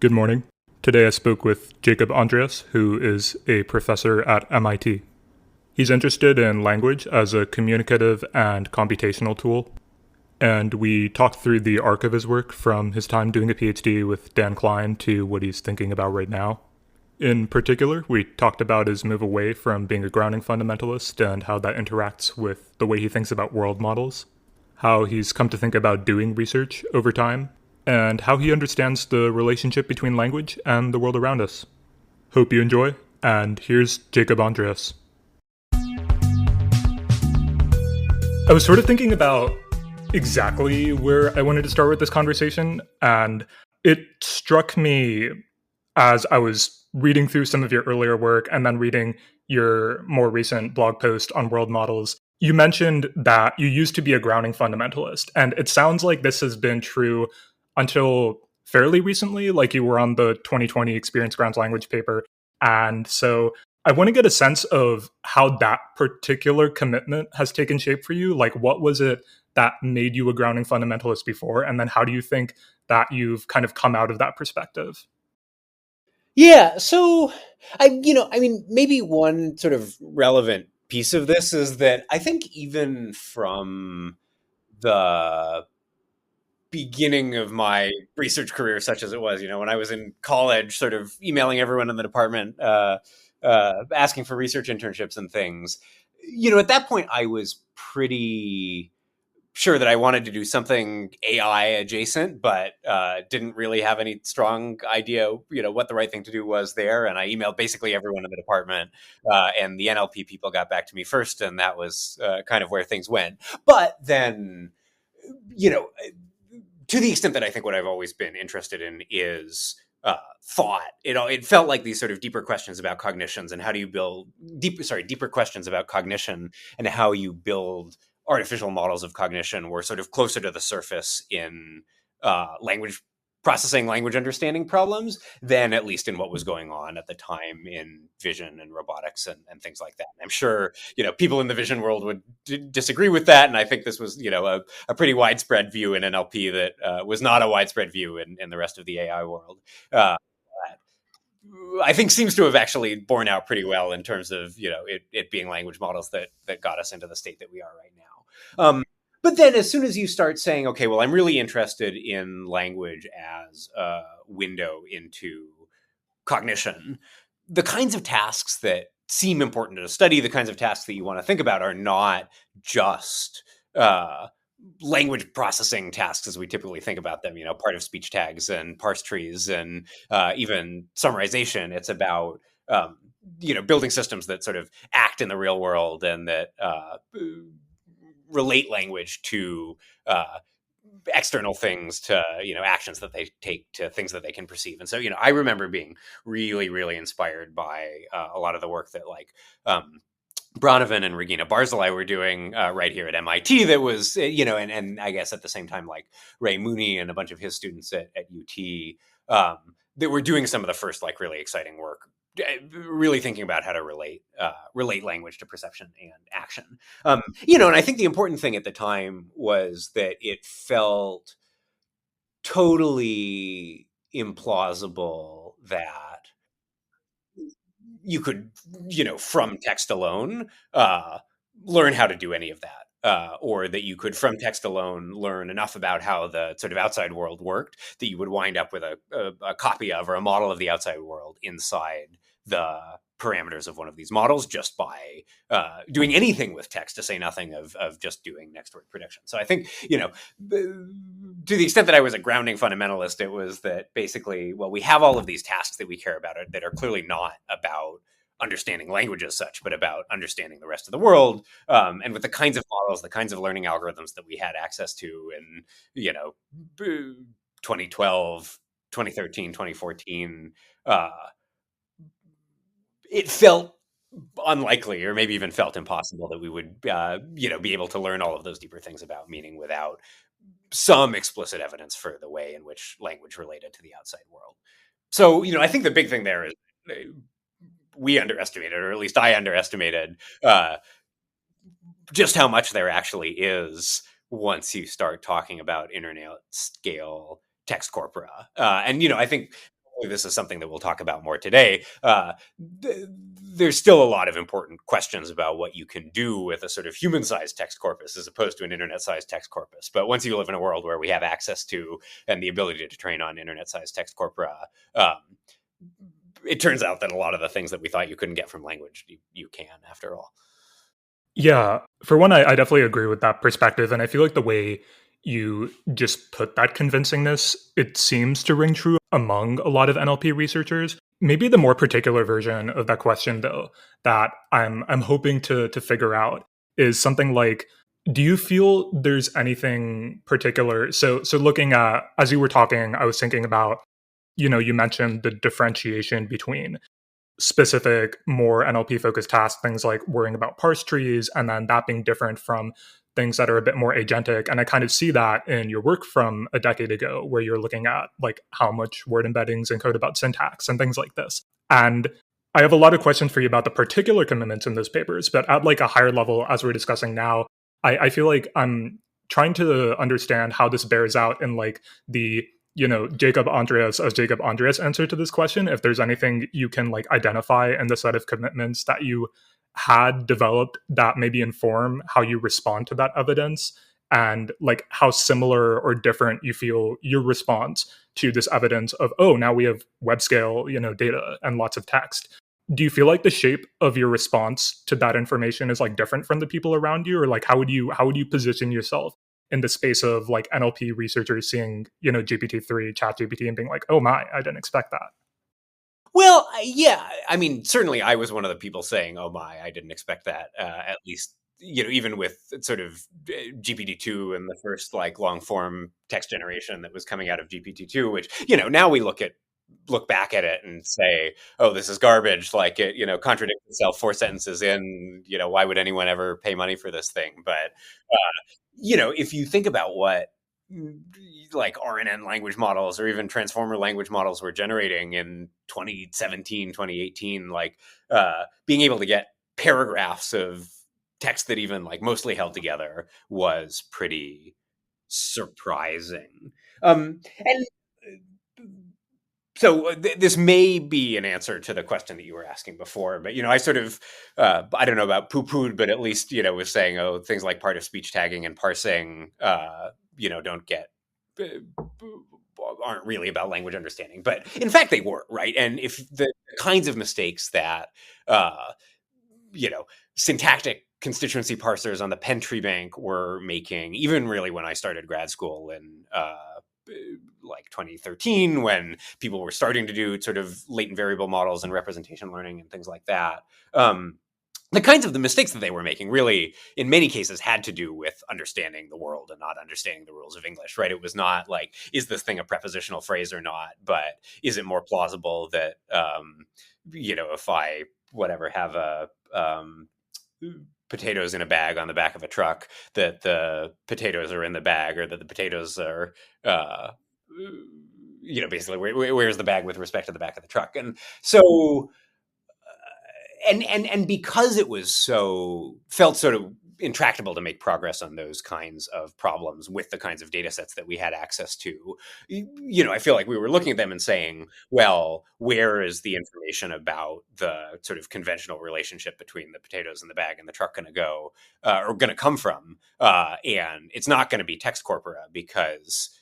Good morning. Today I spoke with Jacob Andreas, who is a professor at MIT. He's interested in language as a communicative and computational tool, and we talked through the arc of his work from his time doing a Ph.D. with Dan Klein to what he's thinking about right now. In particular, we talked about his move away from being a grounding fundamentalist and how that interacts with the way he thinks about world models, how he's come to think about doing research over time, and how he understands the relationship between language and the world around us. Hope you enjoy, and here's Jacob Andreas. I was sort of thinking about exactly where I wanted to start with this conversation, and it struck me as I was reading through some of your earlier work and then reading your more recent blog post on world models. You mentioned that you used to be a grounding fundamentalist, and it sounds like this has been true until fairly recently, like you were on the 2020 Experience Grounds language paper. And so I want to get a sense of how that particular commitment has taken shape for you. Like, what was it that made you a grounding fundamentalist before? And then how do you think that you've kind of come out of that perspective? Yeah, so maybe one sort of relevant piece of this is that I think even from the beginning of my research career, such as it was, when I was in college, sort of emailing everyone in the department, asking for research internships and things, at that point I was pretty sure that I wanted to do something AI adjacent, but didn't really have any strong idea, what the right thing to do was there. And I emailed basically everyone in the department, and the NLP people got back to me first, and that was kind of where things went. But then, to the extent that I think what I've always been interested in is thought. It felt like these sort of deeper questions about cognitions and how do you build deeper questions about cognition and how you build artificial models of cognition were sort of closer to the surface in language processing, language understanding problems than at least in what was going on at the time in vision and robotics and things like that. I'm sure, people in the vision world would disagree with that. And I think this was, a pretty widespread view in NLP that was not a widespread view in the rest of the AI world. I think seems to have actually borne out pretty well in terms of, it being language models that got us into the state that we are right now. But then as soon as you start saying, okay, well, I'm really interested in language as a window into cognition, the kinds of tasks that seem important to study, the kinds of tasks that you want to think about are not just language processing tasks as we typically think about them, part of speech tags and parse trees and even summarization. It's about, building systems that sort of act in the real world and that relate language to external things, to actions that they take, to things that they can perceive. And so I remember being really, really inspired by a lot of the work that Bronovan and Regina Barzilai were doing right here at MIT. That was and I guess at the same time Ray Mooney and a bunch of his students at UT that were doing some of the first really exciting work, really thinking about how to relate language to perception and action. And I think the important thing at the time was that it felt totally implausible that you could, from text alone, learn how to do any of that. Or that you could, from text alone, learn enough about how the sort of outside world worked that you would wind up with a copy of or a model of the outside world inside the parameters of one of these models just by doing anything with text, to say nothing of just doing next word prediction. So I think, to the extent that I was a grounding fundamentalist, it was that basically, well, we have all of these tasks that we care about that are clearly not about understanding language as such, but about understanding the rest of the world. And with the kinds of models, the kinds of learning algorithms that we had access to in, 2012, 2013, 2014, it felt unlikely, or maybe even felt impossible, that we would, be able to learn all of those deeper things about meaning without some explicit evidence for the way in which language related to the outside world. So, I think the big thing there is we underestimated, or at least I underestimated, just how much there actually is once you start talking about internet scale text corpora. And I think this is something that we'll talk about more today, there's still a lot of important questions about what you can do with a sort of human-sized text corpus as opposed to an internet-sized text corpus. But once you live in a world where we have access to and the ability to train on internet-sized text corpora, it turns out that a lot of the things that we thought you couldn't get from language, you can, after all. Yeah, for one, I definitely agree with that perspective. And I feel like the way you just put that convincingness, it seems to ring true among a lot of NLP researchers. Maybe the more particular version of that question, though, that I'm hoping to figure out is something like, do you feel there's anything particular? So looking at, as you were talking, I was thinking about, you mentioned the differentiation between specific, more NLP focused tasks, things like worrying about parse trees, and then that being different from things that are a bit more agentic. And I kind of see that in your work from a decade ago, where you're looking at like how much word embeddings encode about syntax and things like this. And I have a lot of questions for you about the particular commitments in those papers, but at like a higher level, as we're discussing now, I feel like I'm trying to understand how this bears out in like the Jacob Andreas answer to this question. If there's anything you can like identify in the set of commitments that you had developed that maybe inform how you respond to that evidence, and like how similar or different you feel your response to this evidence of, oh, now we have web scale, data and lots of text. Do you feel like the shape of your response to that information is like different from the people around you, or like how would you position yourself in the space of like NLP researchers seeing, GPT-3, ChatGPT, and being like, oh my, I didn't expect that? Well, yeah, I mean, certainly I was one of the people saying, oh my, I didn't expect that, at least, even with sort of GPT-2 and the first like long form text generation that was coming out of GPT-2, which, now we look back at it and say, oh, this is garbage. Like it, contradicts itself 4 sentences in, why would anyone ever pay money for this thing? But, if you think about what like RNN language models or even transformer language models were generating in 2017, 2018, like being able to get paragraphs of text that even like mostly held together was pretty surprising. And so this may be an answer to the question that you were asking before, but I sort of I don't know about poo-pooed, but at least was saying, oh, things like part of speech tagging and parsing don't get aren't really about language understanding, but in fact they were, right? And if the kinds of mistakes that syntactic constituency parsers on the Penn Tree Bank were making, even really when I started grad school in like 2013, when people were starting to do sort of latent variable models and representation learning and things like that. The kinds of the mistakes that they were making really, in many cases, had to do with understanding the world and not understanding the rules of English, right? It was not like, is this thing a prepositional phrase or not? But is it more plausible that, if I, have a potatoes in a bag on the back of a truck, that the potatoes are in the bag, or that the potatoes are, basically where's the bag with respect to the back of the truck? And so, and because it was felt sort of intractable to make progress on those kinds of problems with the kinds of data sets that we had access to, I feel like we were looking at them and saying, well, where is the information about the sort of conventional relationship between the potatoes in the bag and the truck going to go, or going to come from? And it's not going to be text corpora, because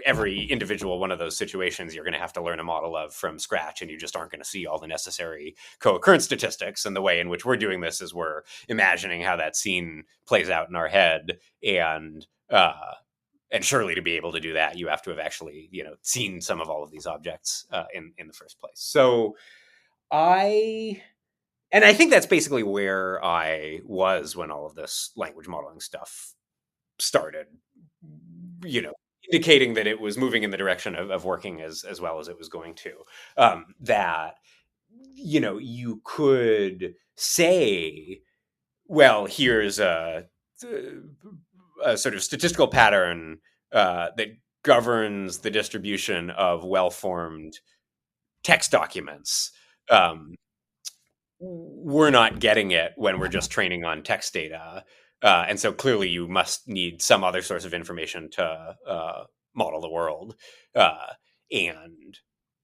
every individual one of those situations you're going to have to learn a model of from scratch, and you just aren't going to see all the necessary co-occurrence statistics. And the way in which we're doing this is we're imagining how that scene plays out in our head, and surely to be able to do that, you have to have actually seen some of all of these objects in the first place. So I think that's basically where I was when all of this language modeling stuff started, indicating that it was moving in the direction of working as well as it was going to. That, you could say, well, here's a sort of statistical pattern that governs the distribution of well-formed text documents. We're not getting it when we're just training on text data. And so clearly you must need some other source of information to model the world. And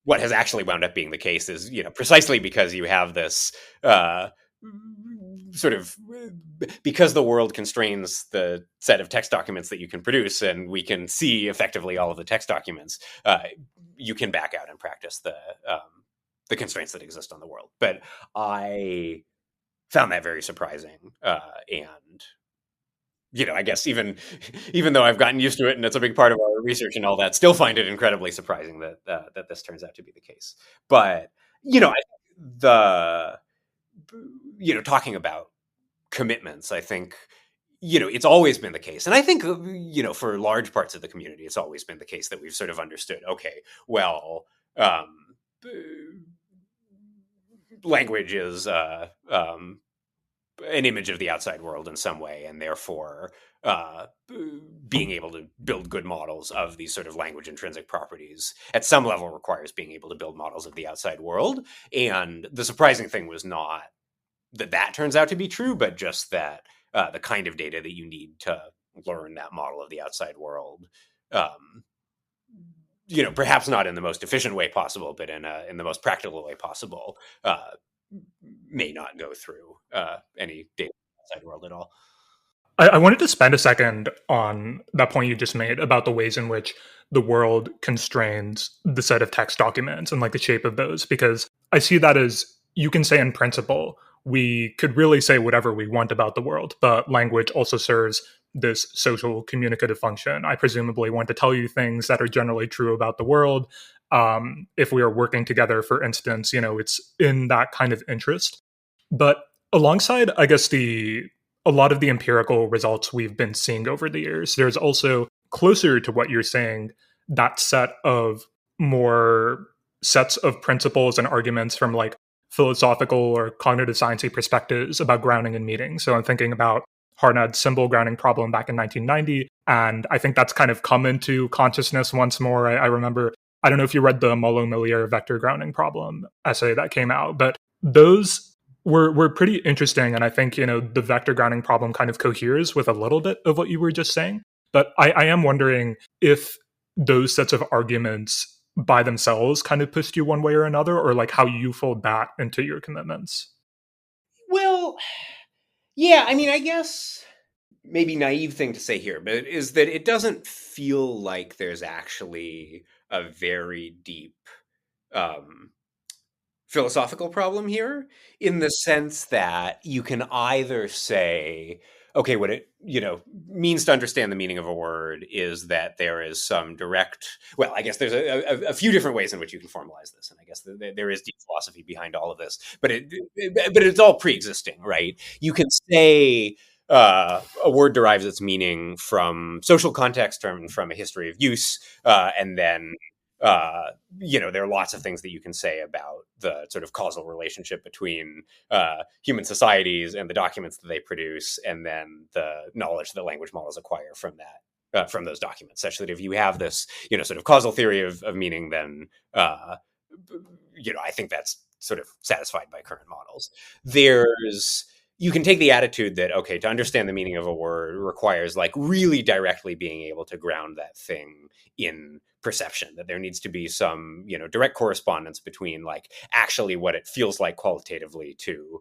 what has actually wound up being the case is, precisely because you have this sort of, because the world constrains the set of text documents that you can produce, and we can see effectively all of the text documents, you can back out and practice the constraints that exist on the world. But I found that very surprising, and I guess even though I've gotten used to it and it's a big part of our research and all that, still find it incredibly surprising that this turns out to be the case. But I think talking about commitments, I think it's always been the case, and I think for large parts of the community, it's always been the case that we've sort of understood. Okay, well, language is an image of the outside world in some way, and therefore being able to build good models of these sort of language intrinsic properties at some level requires being able to build models of the outside world. And the surprising thing was not that turns out to be true, but just that the kind of data that you need to learn that model of the outside world, perhaps not in the most efficient way possible, but in the most practical way possible, may not go through any data outside world at all. I wanted to spend a second on that point you just made about the ways in which the world constrains the set of text documents and like the shape of those, because I see that as, you can say in principle, we could really say whatever we want about the world, but language also serves this social communicative function. I presumably want to tell you things that are generally true about the world. If we are working together, for instance, it's in that kind of interest. But alongside, I guess, a lot of the empirical results we've been seeing over the years, there's also, closer to what you're saying, that set of more sets of principles and arguments from like philosophical or cognitive sciencey perspectives about grounding in meaning. So I'm thinking about Harnad's symbol grounding problem back in 1990. And I think that's kind of come into consciousness once more. I remember, I don't know if you read the Mollo-Millier vector grounding problem essay that came out, but those were pretty interesting. And I think, the vector grounding problem kind of coheres with a little bit of what you were just saying. But I am wondering if those sets of arguments by themselves kind of pushed you one way or another, or like how you fold that into your commitments. Well, yeah, I mean, I guess maybe naive thing to say here, but is that it doesn't feel like there's actually a very deep philosophical problem here, in the sense that you can either say, okay, what it means to understand the meaning of a word is that there is some direct, well, I guess there's a few different ways in which you can formalize this, and I guess there is deep philosophy behind all of this, but it's all pre-existing, right? You can say a word derives its meaning from social context, from a history of use, and then there are lots of things that you can say about the sort of causal relationship between human societies and the documents that they produce, and then the knowledge that language models acquire from that, from those documents, such that if you have this, sort of causal theory of meaning, then, I think that's sort of satisfied by current models. You can take the attitude that, okay, to understand the meaning of a word requires like really directly being able to ground that thing in perception, that there needs to be some, direct correspondence between like actually what it feels like qualitatively to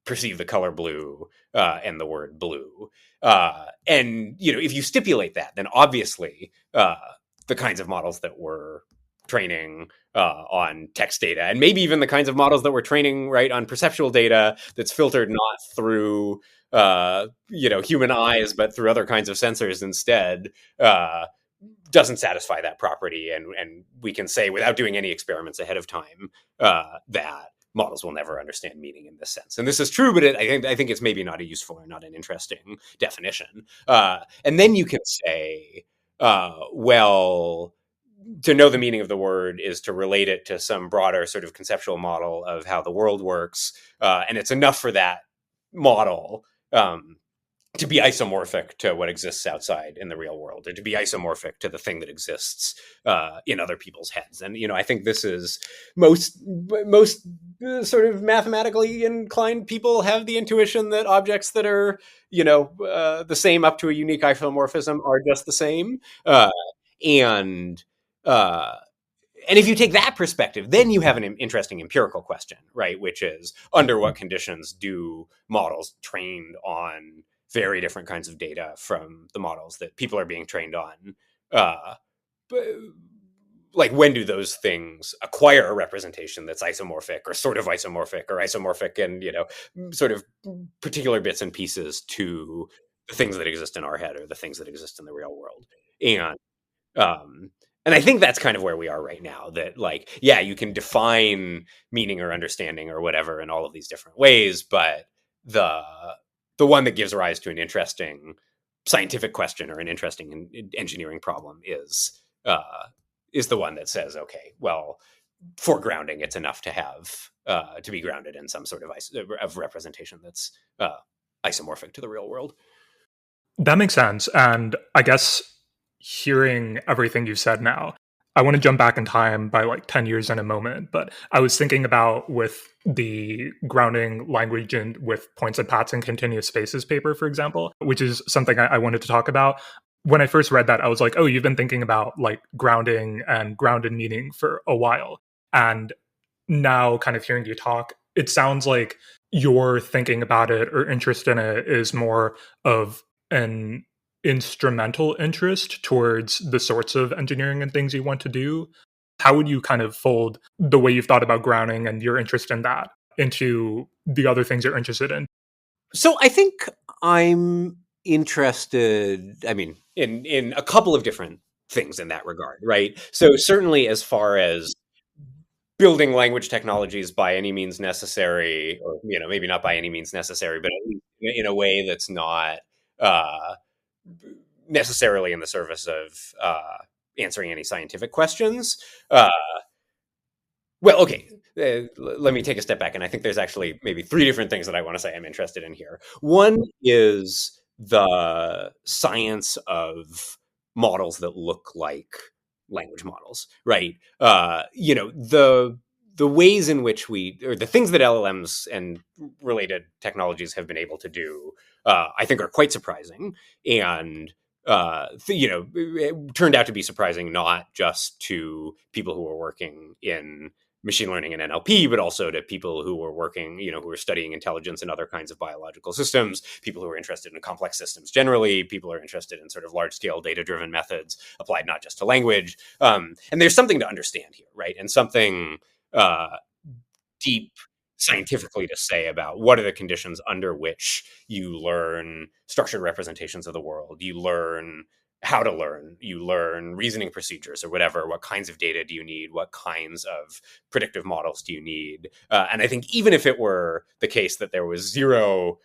perceive the color blue and the word blue. And, if you stipulate that, then obviously the kinds of models that we're training on text data, and maybe even the kinds of models that we're training right on perceptual data that's filtered not through human eyes but through other kinds of sensors instead, doesn't satisfy that property, and we can say without doing any experiments ahead of time that models will never understand meaning in this sense. And this is true, but I think it's maybe not a useful or not an interesting definition. And then you can say, well, to know the meaning of the word is to relate it to some broader sort of conceptual model of how the world works. And it's enough for that model to be isomorphic to what exists outside in the real world, and to be isomorphic to the thing that exists in other people's heads. And, I think this is most sort of mathematically inclined people have the intuition that objects that are, the same up to a unique isomorphism are just the same. And And if you take that perspective, then you have an interesting empirical question, right? Which is, under what conditions do models trained on very different kinds of data from the models that people are being trained on, like, when do those things acquire a representation that's isomorphic or sort of isomorphic and, sort of particular bits and pieces to the things that exist in our head or the things that exist in the real world? And um, and I think that's kind of where we are right now, that, like, yeah, you can define meaning or understanding or whatever in all of these different ways, but the the one that gives rise to an interesting scientific question or an interesting engineering problem is the one that says, okay, well, for grounding, it's enough to have to be grounded in some sort of representation that's isomorphic to the real world. That makes sense. And I guess hearing everything you've said now, I want to jump back in time by like 10 years in a moment. But I was thinking about with the grounding language and with points and paths and continuous spaces paper, for example, which is something I wanted to talk about. When I first read that, I was like, oh, you've been thinking about like grounding and grounded meaning for a while. And now kind of hearing you talk, it sounds like your thinking about it or interest in it is more of an instrumental interest towards the sorts of engineering and things you want to do. How would you kind of fold the way you've thought about grounding and your interest in that into the other things you're interested in? So I think I'm interested, I mean, in a couple of different things in that regard, right? So certainly, as far as building language technologies by any means necessary, or, maybe not by any means necessary, but at least in a way that's not necessarily in the service of answering any scientific questions. Well, okay, let me take a step back, and I think there's actually maybe three different things that I want to say I'm interested in here. One is the science of models that look like language models, right? The ways in which or the things that LLMs and related technologies have been able to do, I think, are quite surprising, and it turned out to be surprising not just to people who are working in machine learning and NLP, but also to people who were working, who were studying intelligence and other kinds of biological systems, people who are interested in complex systems generally, people who are interested in sort of large-scale data-driven methods applied not just to language. And there's something to understand here, right? And something deep scientifically to say about what are the conditions under which you learn structured representations of the world, you learn how to learn, you learn reasoning procedures or whatever, what kinds of data do you need, what kinds of predictive models do you need. And I think even if it were the case that there was zero,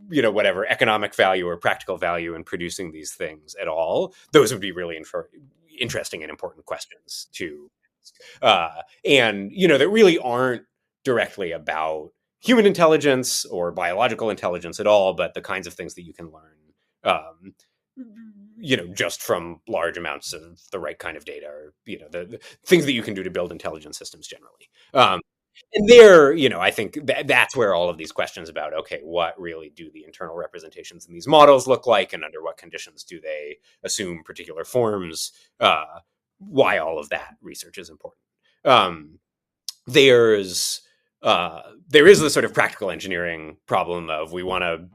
whatever economic value or practical value in producing these things at all, those would be really interesting and important questions to and that really aren't directly about human intelligence or biological intelligence at all, but the kinds of things that you can learn just from large amounts of the right kind of data, or the things that you can do to build intelligent systems generally. And there, I think that's where all of these questions about, okay, what really do the internal representations in these models look like, and under what conditions do they assume particular forms, why all of that research is important. There is the sort of practical engineering problem of, we want to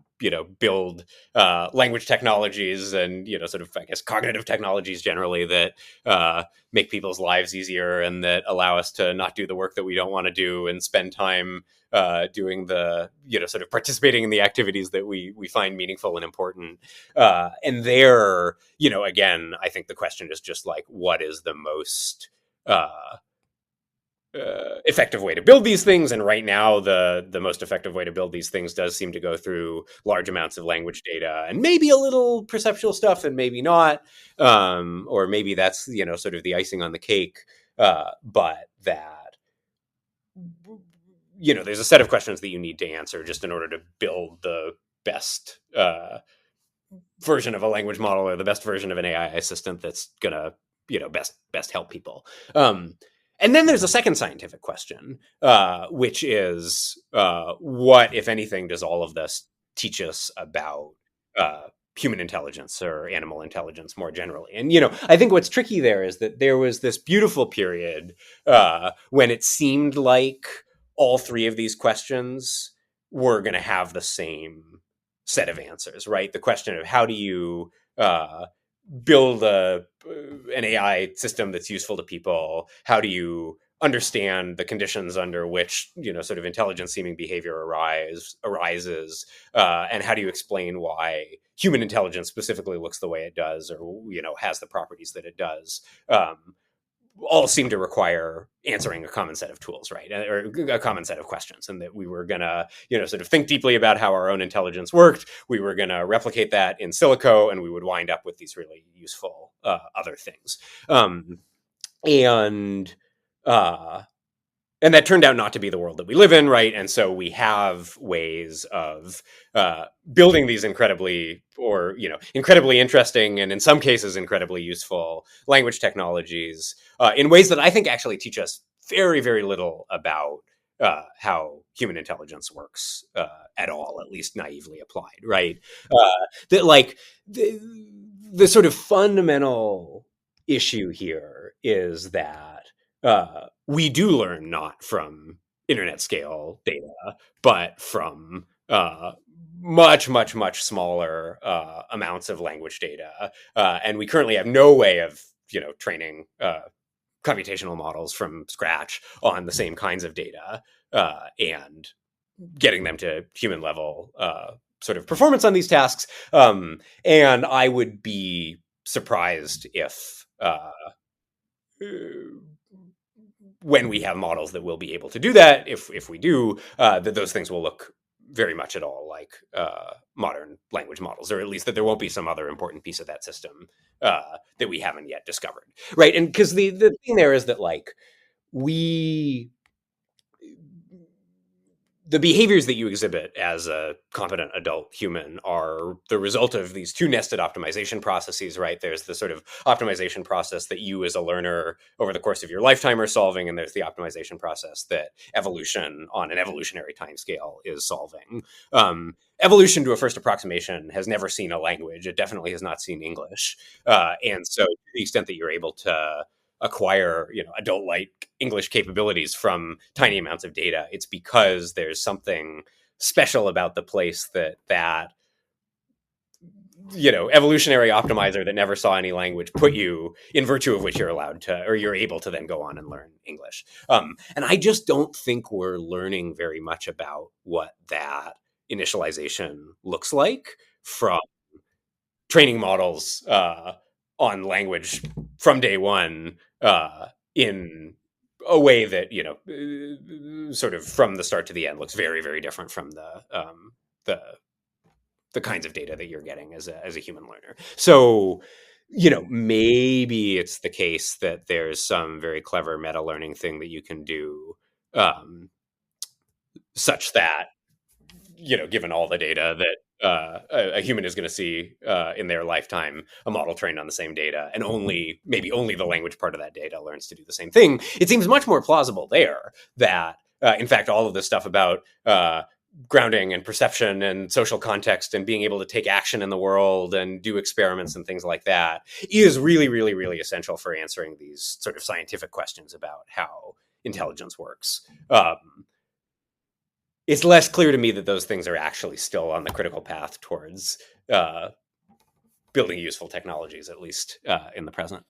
build language technologies and sort of, I guess, cognitive technologies generally that make people's lives easier and that allow us to not do the work that we don't want to do and spend time doing the sort of participating in the activities that we find meaningful and important. And there, again, I think the question is just like, what is the most effective way to build these things? And right now, the most effective way to build these things does seem to go through large amounts of language data and maybe a little perceptual stuff and maybe not, or maybe that's sort of the icing on the cake, but that there's a set of questions that you need to answer just in order to build the best version of a language model or the best version of an AI assistant that's gonna best help people. And then there's a second scientific question, which is, what, if anything, does all of this teach us about human intelligence or animal intelligence more generally. And, I think what's tricky there is that there was this beautiful period when it seemed like all three of these questions were going to have the same set of answers, right? The question of how do you build an AI system that's useful to people? How do you understand the conditions under which sort of intelligent seeming behavior arises, and how do you explain why human intelligence specifically looks the way it does, or has the properties that it does? All seem to require answering a common set of tools, right? Or a common set of questions, and that we were gonna, sort of think deeply about how our own intelligence worked. We were gonna replicate that in silico, and we would wind up with these really useful other things. And that turned out not to be the world that we live in, right? And so we have ways of building these incredibly interesting, and in some cases incredibly useful language technologies in ways that I think actually teach us very, very little about how human intelligence works at all, at least naively applied, right? That like the sort of fundamental issue here is that we do learn not from internet scale data, but from much, much, much smaller amounts of language data. And we currently have no way of, training computational models from scratch on the same kinds of data and getting them to human level sort of performance on these tasks. And I would be surprised if when we have models that will be able to do that, if we do, that those things will look very much at all like modern language models, or at least that there won't be some other important piece of that system that we haven't yet discovered, right? And because the thing there is that the behaviors that you exhibit as a competent adult human are the result of these two nested optimization processes, right? There's the sort of optimization process that you as a learner over the course of your lifetime are solving, and there's the optimization process that evolution on an evolutionary timescale is solving. Evolution to a first approximation has never seen a language. It definitely has not seen English. And so to the extent that you're able to acquire adult-like English capabilities from tiny amounts of data, it's because there's something special about the place that evolutionary optimizer that never saw any language put you, in virtue of which you're allowed to, or you're able to then go on and learn English. And I just don't think we're learning very much about what that initialization looks like from training models on language from day one in a way that sort of from the start to the end looks very, very different from the kinds of data that you're getting as a human learner. So maybe it's the case that there's some very clever meta learning thing that you can do such that given all the data that a human is going to see in their lifetime, a model trained on the same data, and maybe only the language part of that data learns to do the same thing. It seems much more plausible there that, in fact, all of this stuff about grounding and perception and social context and being able to take action in the world and do experiments and things like that is really, really, really essential for answering these sort of scientific questions about how intelligence works. It's less clear to me that those things are actually still on the critical path towards building useful technologies, at least in the present.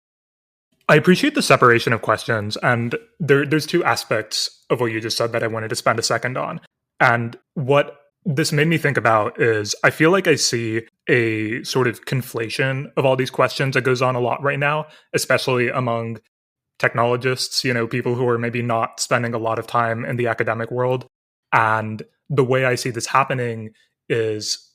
I appreciate the separation of questions, and there's two aspects of what you just said that I wanted to spend a second on. And what this made me think about is I feel like I see a sort of conflation of all these questions that goes on a lot right now, especially among technologists, people who are maybe not spending a lot of time in the academic world. And the way I see this happening is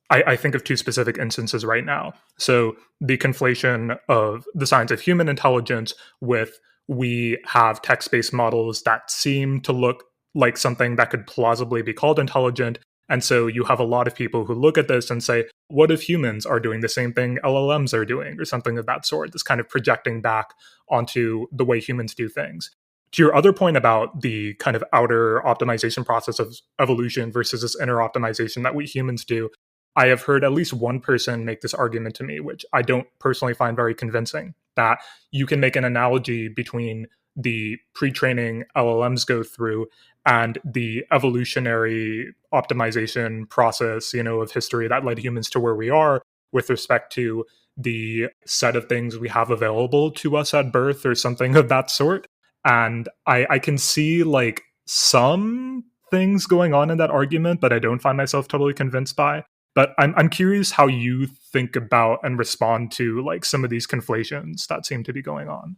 I think of two specific instances right now. So the conflation of the science of human intelligence with we have text-based models that seem to look like something that could plausibly be called intelligent. And so you have a lot of people who look at this and say, what if humans are doing the same thing LLMs are doing, or something of that sort? This kind of projecting back onto the way humans do things. To your other point about the kind of outer optimization process of evolution versus this inner optimization that we humans do, I have heard at least one person make this argument to me, which I don't personally find very convincing, that you can make an analogy between the pre-training LLMs go through and the evolutionary optimization process, of history that led humans to where we are with respect to the set of things we have available to us at birth or something of that sort. And I can see like some things going on in that argument, but I don't find myself totally convinced by. But I'm curious how you think about and respond to like some of these conflations that seem to be going on.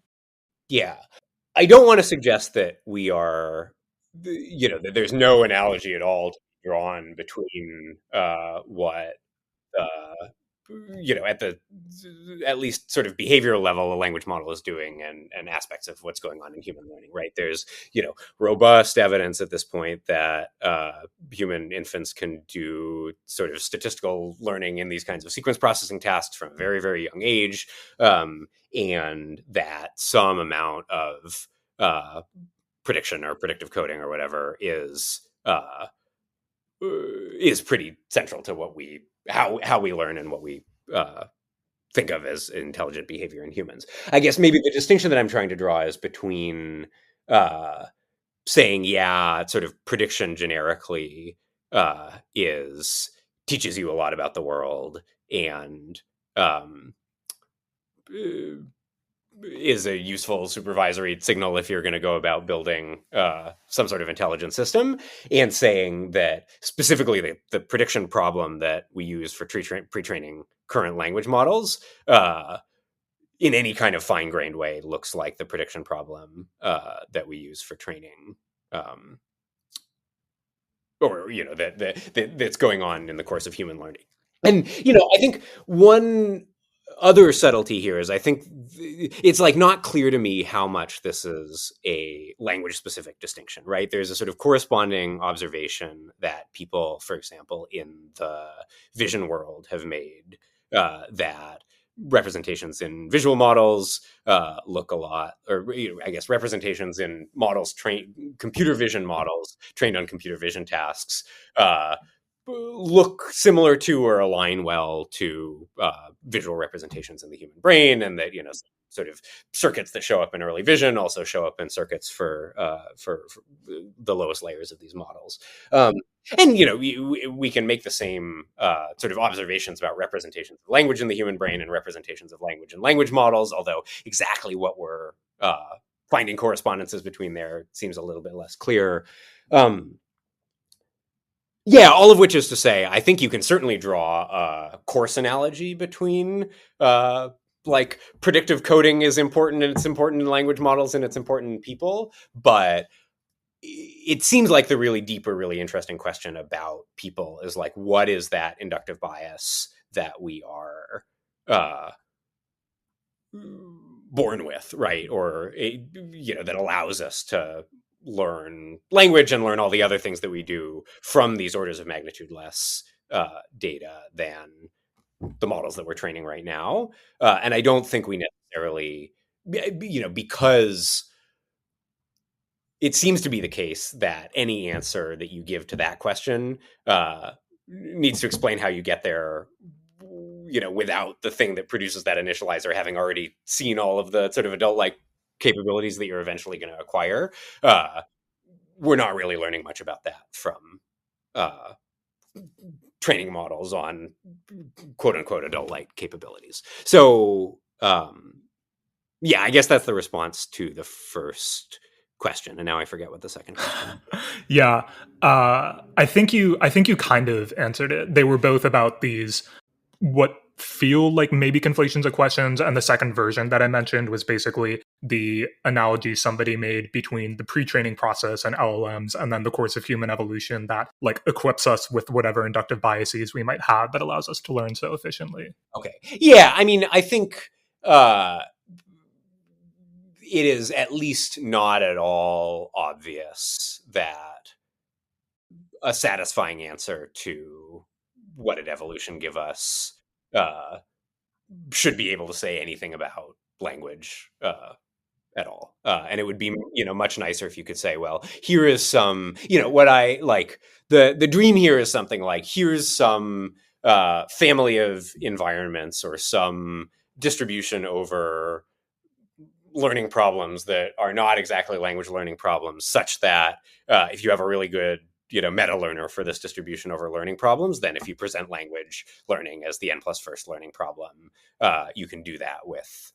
Yeah. I don't want to suggest that we are, that there's no analogy at all to be drawn between what, at least sort of behavioral level, a language model is doing and aspects of what's going on in human learning, right? There's, robust evidence at this point that human infants can do sort of statistical learning in these kinds of sequence processing tasks from a very, very young age. And that some amount of prediction or predictive coding or whatever is pretty central to what how we learn and what we think of as intelligent behavior in humans. I guess maybe the distinction that I'm trying to draw is between saying, sort of prediction generically teaches you a lot about the world and is a useful supervisory signal if you're going to go about building some sort of intelligent system, and saying that specifically the prediction problem that we use for pre-training current language models in any kind of fine-grained way looks like the prediction problem that we use for training or that's going on in the course of human learning. And I think one other subtlety here is I think it's like not clear to me how much this is a language specific distinction, right? There's a sort of corresponding observation that people, for example, in the vision world have made that representations in visual models look a lot, or I guess representations in models computer vision models trained on computer vision tasks look similar to or align well to visual representations in the human brain, and that sort of circuits that show up in early vision also show up in circuits for the lowest layers of these models. And we can make the same sort of observations about representations of language in the human brain and representations of language in language models, although exactly what we're finding correspondences between there seems a little bit less clear. All of which is to say, I think you can certainly draw a coarse analogy between like predictive coding is important, and it's important in language models, and it's important in people. But it seems like the really deeper, really interesting question about people is like, what is that inductive bias that we are born with, right? Or that allows us to learn language and learn all the other things that we do from these orders of magnitude less data than the models that we're training right now. And I don't think we necessarily, because it seems to be the case that any answer that you give to that question needs to explain how you get there, without the thing that produces that initializer having already seen all of the sort of adult-like capabilities that you're eventually going to acquire. We're not really learning much about that from training models on quote unquote adult-like capabilities. So I guess that's the response to the first question. And now I forget what the second question. I think you kind of answered it. They were both about these what feel like maybe conflations of questions, and the second version that I mentioned was basically the analogy somebody made between the pre-training process and LLMs, and then the course of human evolution that like equips us with whatever inductive biases we might have that allows us to learn so efficiently. Okay. Yeah, I mean, I think it is at least not at all obvious that a satisfying answer to what did evolution give us should be able to say anything about language at all. And it would be, much nicer if you could say, well, here is some, what I like, the dream here is something like, here's some family of environments or some distribution over learning problems that are not exactly language learning problems, such that if you have a really good meta learner for this distribution over learning problems, then if you present language learning as the n plus first learning problem, you can do that with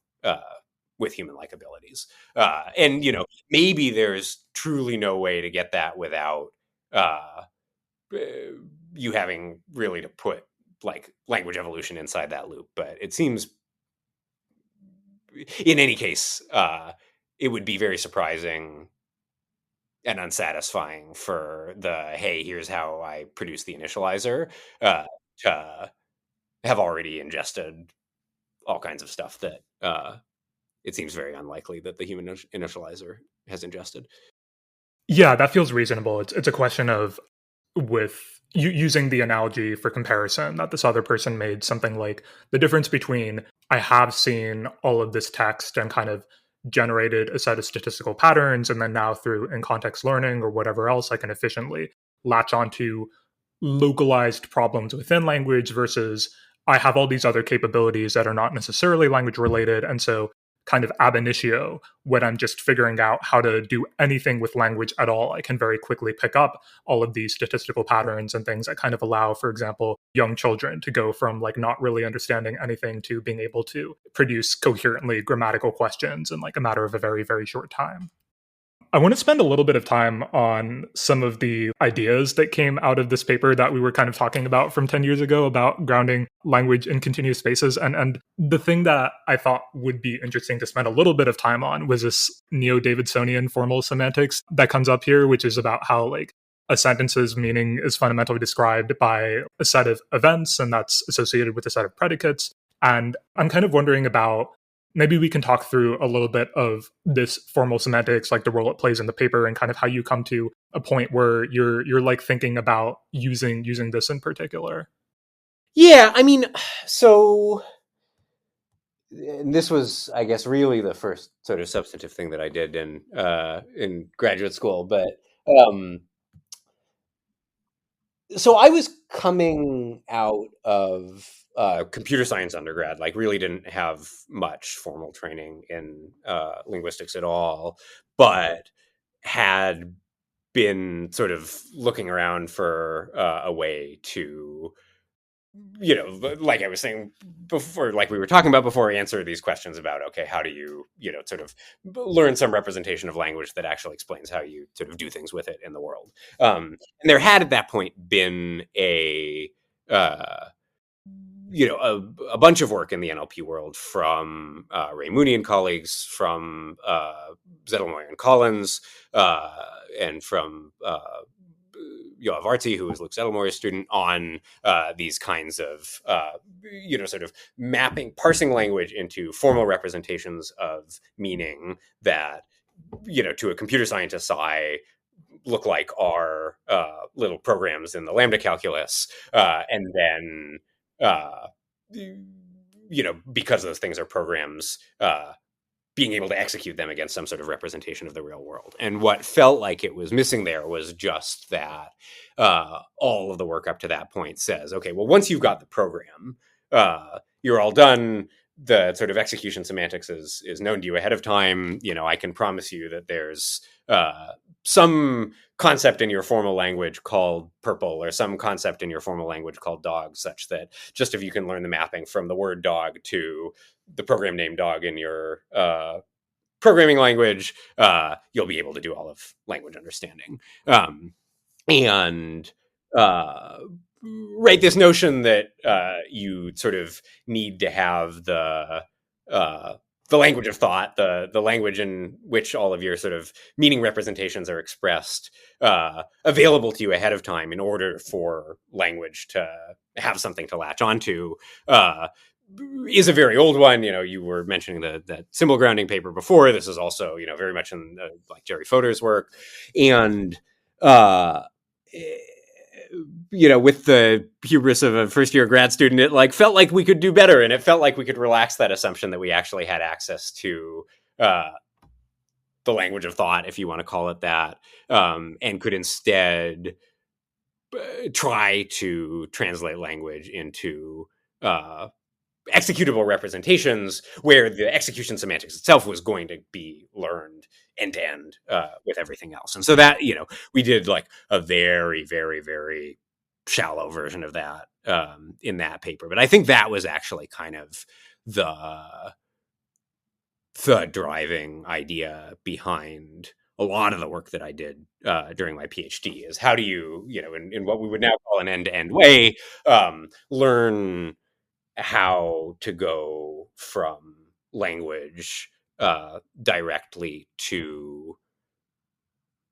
human-like abilities. And maybe there's truly no way to get that without you having really to put like language evolution inside that loop. But it seems, in any case, it would be very surprising and unsatisfying for the, hey, here's how I produce the initializer, to have already ingested all kinds of stuff that it seems very unlikely that the human initializer has ingested. Yeah, that feels reasonable. It's a question of, with using the analogy for comparison that this other person made, something like the difference between I have seen all of this text and kind of generated a set of statistical patterns, and then now through in context learning or whatever else, I can efficiently latch onto localized problems within language, versus I have all these other capabilities that are not necessarily language related. And so kind of ab initio, when I'm just figuring out how to do anything with language at all, I can very quickly pick up all of these statistical patterns and things that kind of allow, for example, young children to go from like not really understanding anything to being able to produce coherently grammatical questions in like a matter of a very, very short time. I want to spend a little bit of time on some of the ideas that came out of this paper that we were kind of talking about from 10 years ago about grounding language in continuous spaces. And the thing that I thought would be interesting to spend a little bit of time on was this Neo-Davidsonian formal semantics that comes up here, which is about how like a sentence's meaning is fundamentally described by a set of events, and that's associated with a set of predicates. And I'm kind of wondering about, maybe we can talk through a little bit of this formal semantics, like the role it plays in the paper, and kind of how you come to a point where you're like thinking about using this in particular. Yeah, I mean, so this was, I guess, really the first sort of substantive thing that I did in graduate school. But so I was coming out of computer science undergrad, like really didn't have much formal training in linguistics at all, but had been sort of looking around for a way to, like I was saying before, like we were talking about before, answer these questions about, okay, how do you, sort of learn some representation of language that actually explains how you sort of do things with it in the world. And there had at that point been uh, a bunch of work in the NLP world from Ray Mooney and colleagues, from Zettelmoyer and Collins, and from Yoav Artzi, who was Luke Zettelmoyer's student, on these kinds of, sort of parsing language into formal representations of meaning that, to a computer scientist's eye, look like our little programs in the lambda calculus, and then because those things are programs, being able to execute them against some sort of representation of the real world. And what felt like it was missing there was just that all of the work up to that point says, okay, well, once you've got the program, you're all done. The sort of execution semantics is known to you ahead of time. I can promise you that there's some concept in your formal language called purple, or some concept in your formal language called dog, such that just if you can learn the mapping from the word dog to the program name dog in your programming language, you'll be able to do all of language understanding. And right, this notion that you sort of need to have the language of thought, the language in which all of your sort of meaning representations are expressed, available to you ahead of time in order for language to have something to latch onto, is a very old one. You were mentioning that symbol grounding paper before. This is also, very much in like Jerry Fodor's work. And with the hubris of a first year grad student, it like felt like we could do better, and it felt like we could relax that assumption that we actually had access to the language of thought, if you want to call it that, and could instead try to translate language into executable representations where the execution semantics itself was going to be learned end to end with everything else. And so that, we did like a very, very, very shallow version of that in that paper. But I think that was actually kind of the driving idea behind a lot of the work that I did during my PhD is how do you, in what we would now call an end-to-end way, learn how to go from language directly to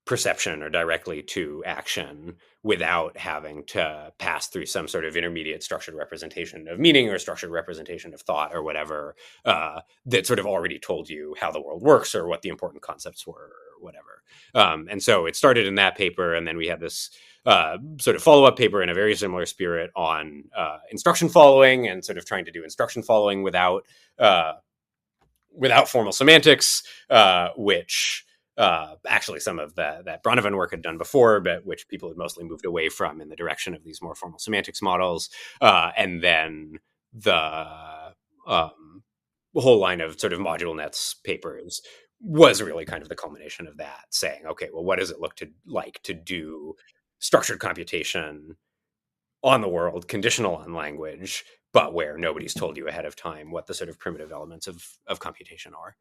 perception or directly to action without having to pass through some sort of intermediate structured representation of meaning or structured representation of thought or whatever that sort of already told you how the world works or what the important concepts were or whatever. And so it started in that paper, and then we had this sort of follow-up paper in a very similar spirit on instruction following and sort of trying to do instruction following without formal semantics, which actually some of that Bronovan work had done before, but which people had mostly moved away from in the direction of these more formal semantics models. And then the whole line of sort of module nets papers was really kind of the culmination of that, saying, okay, well, what does it look like to do structured computation on the world, conditional on language, but where nobody's told you ahead of time what the sort of primitive elements of computation are.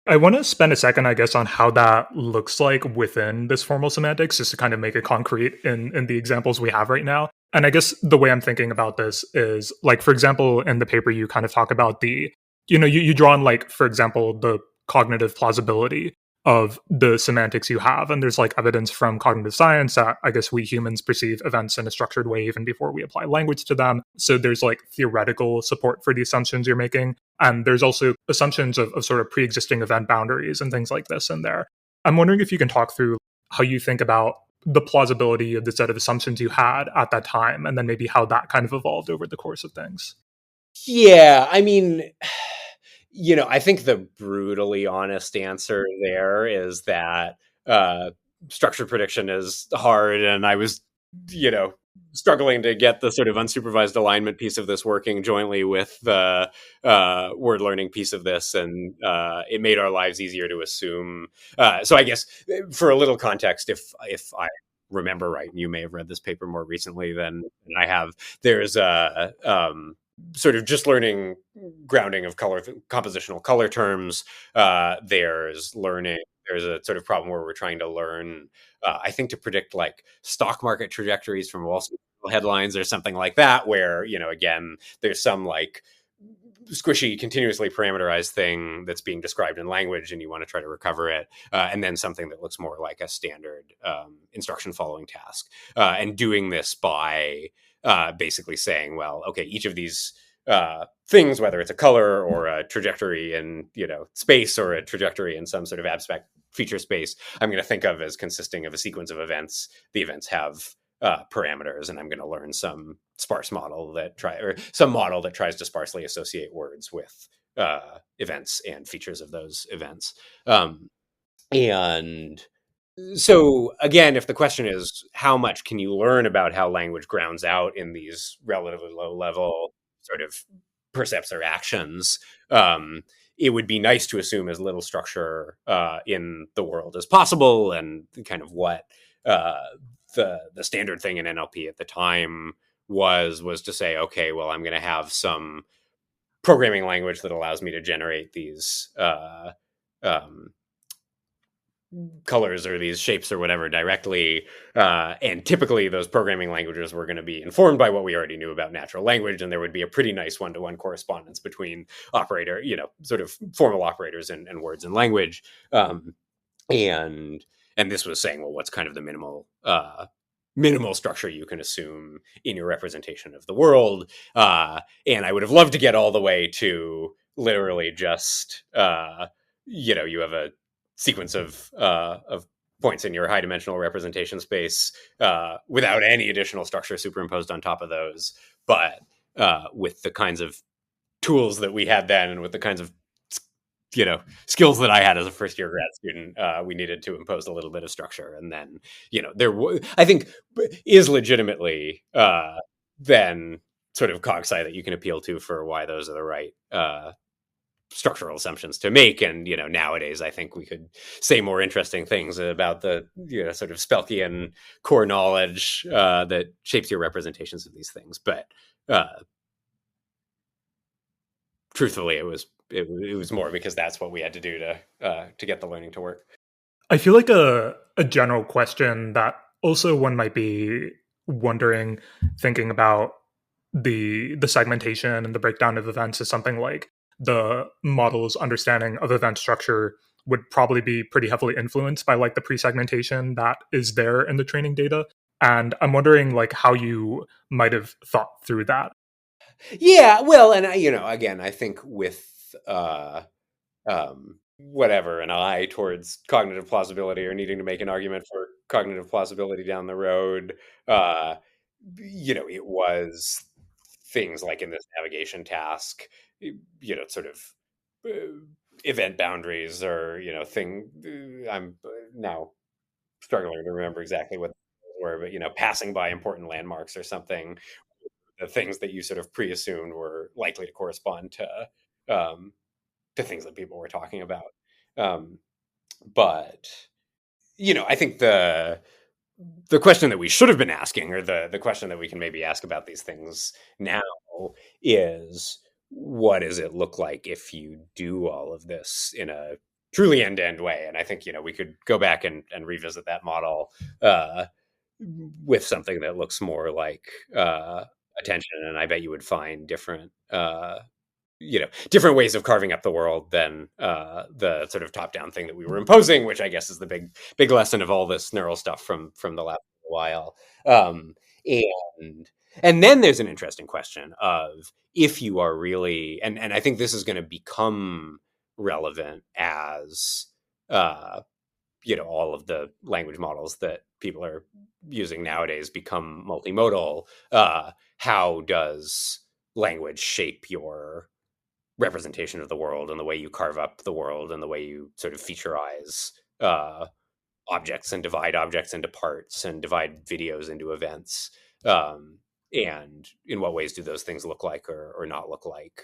I want to spend a second, I guess, on how that looks like within this formal semantics, just to kind of make it concrete in the examples we have right now. And I guess the way I'm thinking about this is, like, for example, in the paper, you kind of talk about you draw on, like, for example, the cognitive plausibility of the semantics you have. And there's like evidence from cognitive science that I guess we humans perceive events in a structured way even before we apply language to them. So there's like theoretical support for the assumptions you're making. And there's also assumptions of sort of pre-existing event boundaries and things like this in there. I'm wondering if you can talk through how you think about the plausibility of the set of assumptions you had at that time, and then maybe how that kind of evolved over the course of things. Yeah, I mean, I think the brutally honest answer there is that structured prediction is hard, and I was, struggling to get the sort of unsupervised alignment piece of this working jointly with the word learning piece of this, and it made our lives easier to assume. So I guess for a little context, if I remember right, and you may have read this paper more recently than I have, there's a sort of just learning grounding of compositional color terms. There's a sort of problem where we're trying to learn, I think, to predict like stock market trajectories from Wall Street headlines or something like that, where, again, there's some like squishy, continuously parameterized thing that's being described in language, and you want to try to recover it, and then something that looks more like a standard instruction following task, and doing this by basically saying, well, okay, each of these things, whether it's a color or a trajectory in space or a trajectory in some sort of abstract feature space, I'm going to think of as consisting of a sequence of events. The events have parameters, and I'm going to learn some sparse model that tries to sparsely associate words with events and features of those events. And so again, if the question is how much can you learn about how language grounds out in these relatively low level sort of percepts or actions, it would be nice to assume as little structure in the world as possible, and kind of what the standard thing in NLP at the time was to say, okay, well, I'm going to have some programming language that allows me to generate these colors or these shapes or whatever directly, and typically those programming languages were going to be informed by what we already knew about natural language, and there would be a pretty nice one-to-one correspondence between sort of formal operators and words and language, and this was saying, well, what's kind of the minimal structure you can assume in your representation of the world, and I would have loved to get all the way to literally just you have a sequence of points in your high dimensional representation space without any additional structure superimposed on top of those. But with the kinds of tools that we had then, and with the kinds of skills that I had as a first year grad student, we needed to impose a little bit of structure, and then I think is legitimately then sort of cogsci that you can appeal to for why those are the right structural assumptions to make. And nowadays I think we could say more interesting things about the sort of Spelkian core knowledge that shapes your representations of these things, but truthfully it was more because that's what we had to do to get the learning to work. I feel like a general question that also one might be wondering, thinking about the segmentation and the breakdown of events, is something like the model's understanding of event structure would probably be pretty heavily influenced by like the pre-segmentation that is there in the training data. And I'm wondering like how you might have thought through that. Yeah, well, and again, I think with whatever, an eye towards cognitive plausibility or needing to make an argument for cognitive plausibility down the road, it was things like in this navigation task, sort of event boundaries or I'm now struggling to remember exactly what they were, but passing by important landmarks or something, the things that you sort of pre-assumed were likely to correspond to things that people were talking about. But I think the question that we should have been asking, or the question that we can maybe ask about these things now, is what does it look like if you do all of this in a truly end-to-end way? And I think we could go back and revisit that model with something that looks more like attention, and I bet you would find different different ways of carving up the world than the sort of top-down thing that we were imposing, which I guess is the big lesson of all this neural stuff from the last while. And then there's an interesting question of if you are really, and I think this is going to become relevant as all of the language models that people are using nowadays become multimodal. How does language shape your representation of the world and the way you carve up the world and the way you sort of featureize objects and divide objects into parts and divide videos into events? And in what ways do those things look like or not look like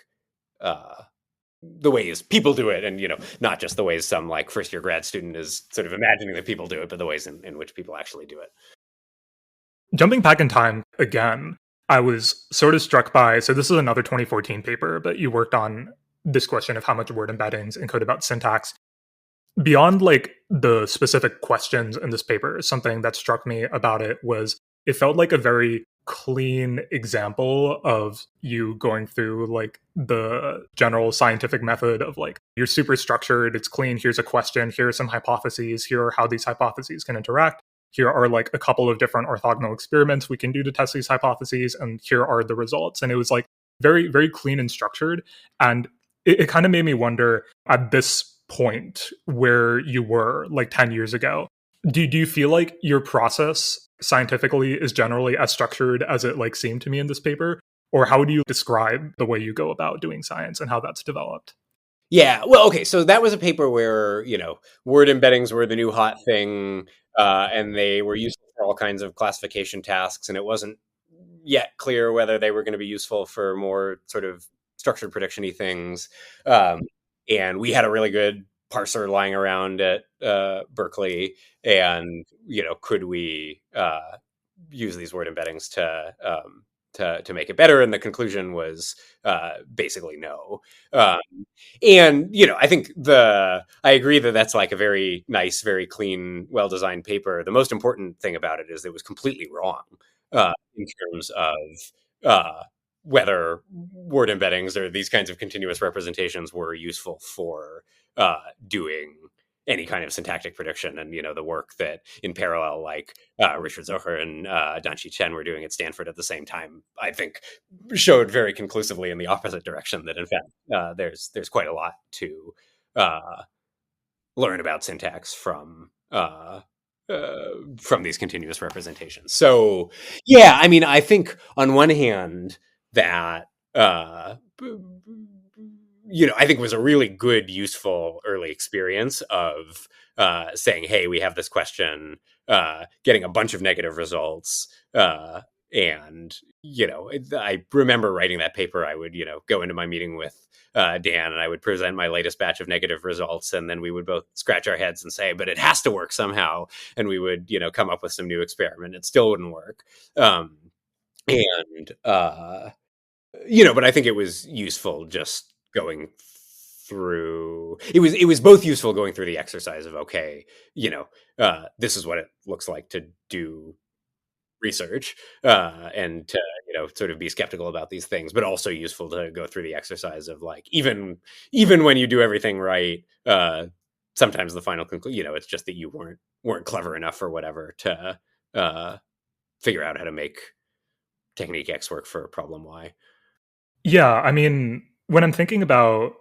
the ways people do it? And, not just the ways some like first year grad student is sort of imagining that people do it, but the ways in which people actually do it. Jumping back in time again, I was sort of struck by, so this is another 2014 paper, but you worked on this question of how much word embeddings encode about syntax. Beyond like the specific questions in this paper, something that struck me about it was it felt like a very clean example of you going through like the general scientific method of like, you're super structured, it's clean, here's a question, here are some hypotheses, here are how these hypotheses can interact. Here are like a couple of different orthogonal experiments we can do to test these hypotheses, and here are the results. And it was like very, very clean and structured. And it kind of made me wonder at this point where you were like 10 years ago, do you feel like your process scientifically is generally as structured as it like seemed to me in this paper? Or how would you describe the way you go about doing science and how that's developed? Yeah, well, okay, so that was a paper where, word embeddings were the new hot thing, and they were useful for all kinds of classification tasks, and it wasn't yet clear whether they were going to be useful for more sort of structured prediction-y things. And we had a really good parser lying around at Berkeley, and, could we use these word embeddings to make it better? And the conclusion was basically no. And I think I agree that that's like a very nice, very clean, well-designed paper. The most important thing about it is it was completely wrong in terms of whether word embeddings or these kinds of continuous representations were useful for doing any kind of syntactic prediction. And the work that in parallel, like Richard Zocher and Danchi Chen were doing at Stanford at the same time, I think showed very conclusively in the opposite direction, that in fact there's quite a lot to learn about syntax from these continuous representations. So yeah, I mean, I think on one hand that I think was a really good, useful early experience of saying, hey, we have this question, getting a bunch of negative results. And, I remember writing that paper. I would, go into my meeting with Dan, and I would present my latest batch of negative results. And then we would both scratch our heads and say, but it has to work somehow. And we would, come up with some new experiment. It still wouldn't work. And, but I think it was useful just going through. It was both useful going through the exercise of, okay, this is what it looks like to do research, and to sort of be skeptical about these things, but also useful to go through the exercise of, like, even when you do everything right, sometimes the final conclusion, it's just that you weren't clever enough or whatever to figure out how to make technique X work for problem Y. Yeah, I mean, when I'm thinking about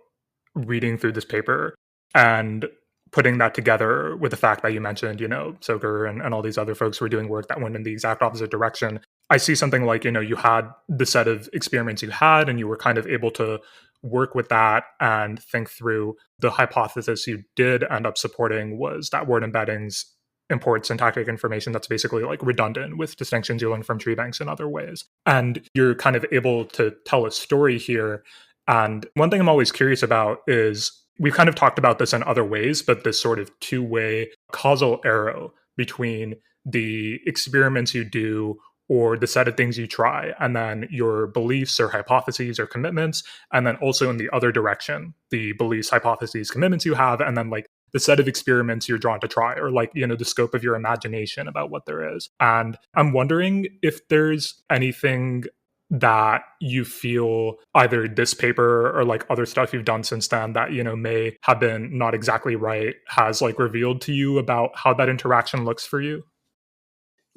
reading through this paper and putting that together with the fact that you mentioned, Soker and all these other folks who were doing work that went in the exact opposite direction, I see something like, you had the set of experiments you had, and you were kind of able to work with that and think through the hypothesis you did end up supporting was that word embeddings import syntactic information that's basically like redundant with distinctions you learn from tree banks in other ways. And you're kind of able to tell a story here. And one thing I'm always curious about is we've kind of talked about this in other ways, but this sort of two-way causal arrow between the experiments you do or the set of things you try, and then your beliefs or hypotheses or commitments, and then also in the other direction, the beliefs, hypotheses, commitments you have, and then like the set of experiments you're drawn to try, or like, the scope of your imagination about what there is. And I'm wondering if there's anything that you feel either this paper or like other stuff you've done since then that, may have been not exactly right has like revealed to you about how that interaction looks for you.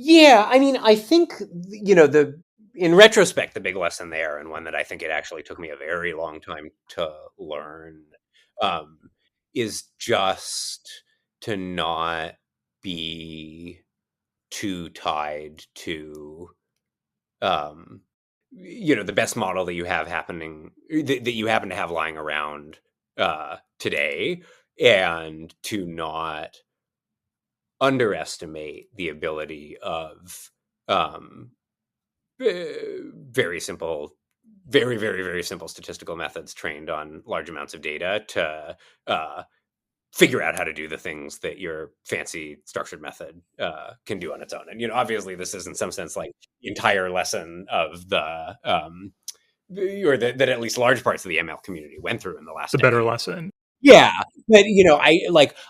Yeah, I mean, I think, in retrospect, the big lesson there, and one that I think it actually took me a very long time to learn, is just to not be too tied to, the best model that you have happening, that you happen to have lying around today, and to not underestimate the ability of very simple, very, very, very simple statistical methods trained on large amounts of data to figure out how to do the things that your fancy structured method can do on its own. And, obviously this is in some sense like the entire lesson of the, or that at least large parts of the ML community went through in the last The better decade. lesson. Yeah, but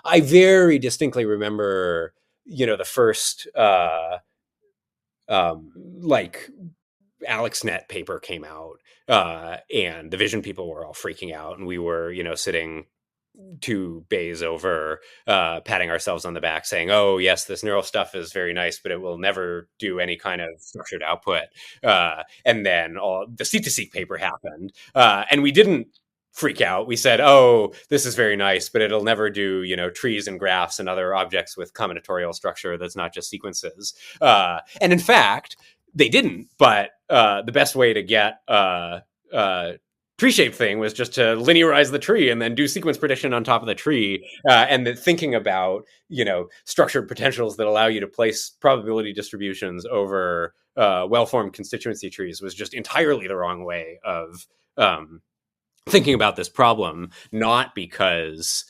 I very distinctly remember, the first like AlexNet paper came out, and the vision people were all freaking out, and we were, sitting 2 bays over, patting ourselves on the back saying, oh yes, this neural stuff is very nice, but it will never do any kind of structured output. And then the seek-to-seek paper happened, and we didn't freak out. We said, oh, this is very nice, but it'll never do, trees and graphs and other objects with combinatorial structure that's not just sequences. And in fact, they didn't, but the best way to get tree-shaped thing was just to linearize the tree and then do sequence prediction on top of the tree, and then thinking about, structured potentials that allow you to place probability distributions over well-formed constituency trees was just entirely the wrong way of thinking about this problem, not because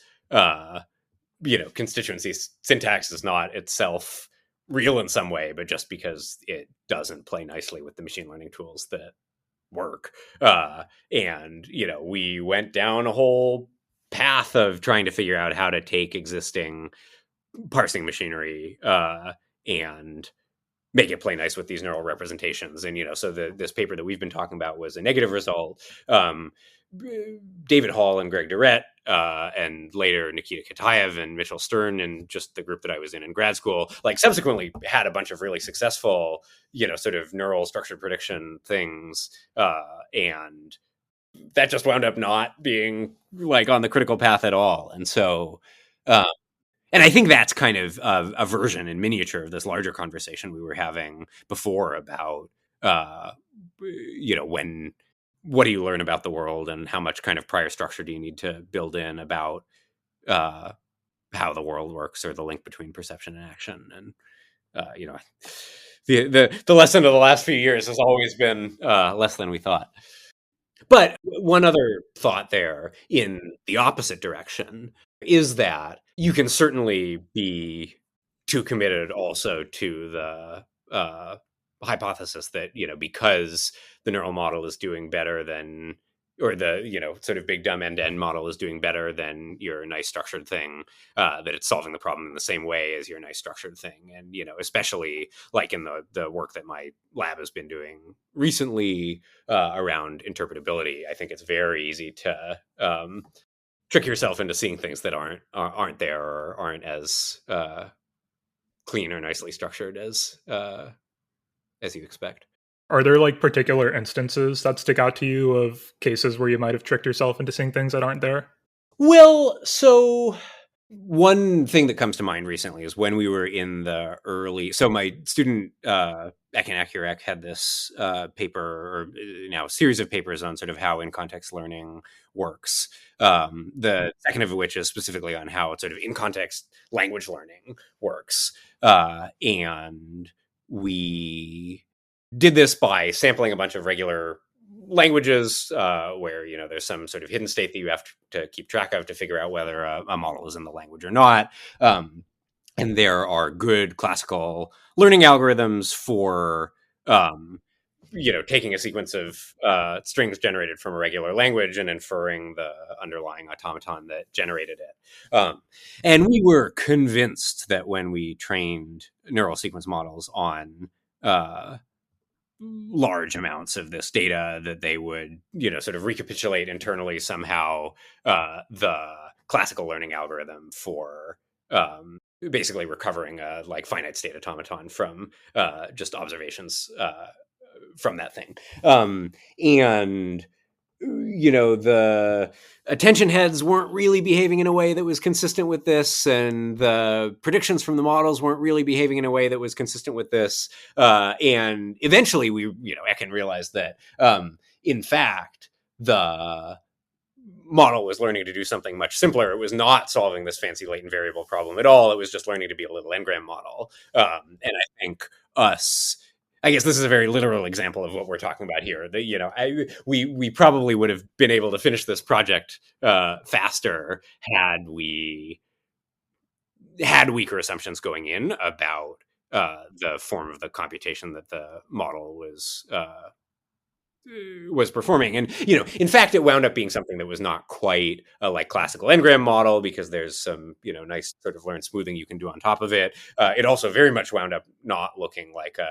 constituency syntax is not itself real in some way, but just because it doesn't play nicely with the machine learning tools that work. And we went down a whole path of trying to figure out how to take existing parsing machinery and make it play nice with these neural representations. And so this paper that we've been talking about was a negative result. David Hall and Greg Durrett, and later Nikita Katayev and Mitchell Stern, and just the group that I was in grad school, like subsequently had a bunch of really successful, sort of neural structured prediction things. And that just wound up not being like on the critical path at all. And so, and I think that's kind of a version in miniature of this larger conversation we were having before about, when what do you learn about the world, and how much kind of prior structure do you need to build in about how the world works, or the link between perception and action. And the lesson of the last few years has always been less than we thought. But one other thought there in the opposite direction is that you can certainly be too committed also to the hypothesis that, because the neural model is doing better than, or the, sort of big dumb end-to-end model is doing better than your nice structured thing, that it's solving the problem in the same way as your nice structured thing. And, especially like in the work that my lab has been doing recently, around interpretability, I think it's very easy to trick yourself into seeing things that aren't there, or aren't as clean or nicely structured as you expect. Are there like particular instances that stick out to you of cases where you might have tricked yourself into seeing things that aren't there? Well, so one thing that comes to mind recently is when we were in the early. So my student Ekin had this paper, or now a series of papers on sort of how in-context learning works. The second of which is specifically on how sort of in-context language learning works, and we did this by sampling a bunch of regular languages, where there's some sort of hidden state that you have to keep track of to figure out whether a model is in the language or not. And there are good classical learning algorithms for taking a sequence of strings generated from a regular language and inferring the underlying automaton that generated it. And we were convinced that when we trained neural sequence models on large amounts of this data, that they would, sort of recapitulate internally somehow the classical learning algorithm for basically recovering a like finite state automaton from just observations from that thing. And the attention heads weren't really behaving in a way that was consistent with this, and the predictions from the models weren't really behaving in a way that was consistent with this. And eventually we, Ekin realized that, in fact, the model was learning to do something much simpler. It was not solving this fancy latent variable problem at all. It was just learning to be a little n-gram model. And I think I guess this is a very literal example of what we're talking about here. We probably would have been able to finish this project faster had we had weaker assumptions going in about the form of the computation that the model was performing. And in fact, it wound up being something that was not quite a like classical n-gram model, because there's some nice sort of learned smoothing you can do on top of it. It also very much wound up not looking like a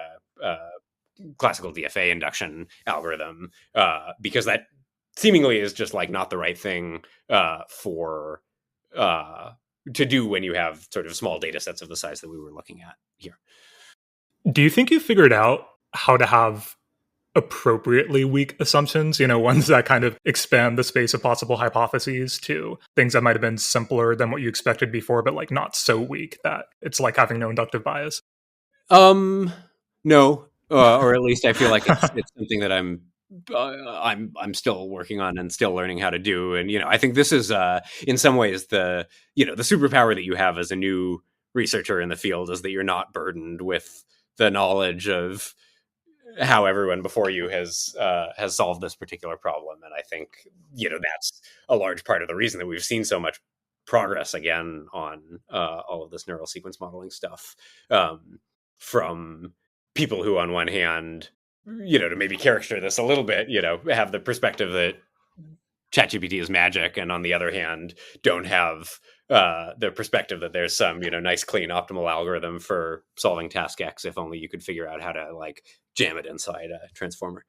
classical DFA induction algorithm, because that seemingly is just like not the right thing for to do when you have sort of small data sets of the size that we were looking at here. Do you think you figured out how to have appropriately weak assumptions, ones that kind of expand the space of possible hypotheses to things that might have been simpler than what you expected before, but like not so weak that it's like having no inductive bias? No, or at least I feel like it's something that I'm still working on and still learning how to do. And I think this is in some ways the the superpower that you have as a new researcher in the field, is that you're not burdened with the knowledge of how everyone before you has solved this particular problem. And I think that's a large part of the reason that we've seen so much progress again on all of this neural sequence modeling stuff, from people who, on one hand, to maybe caricature this a little bit, have the perspective that ChatGPT is magic, and on the other hand, don't have the perspective that there's some nice, clean, optimal algorithm for solving task X, if only you could figure out how to like jam it inside a transformer.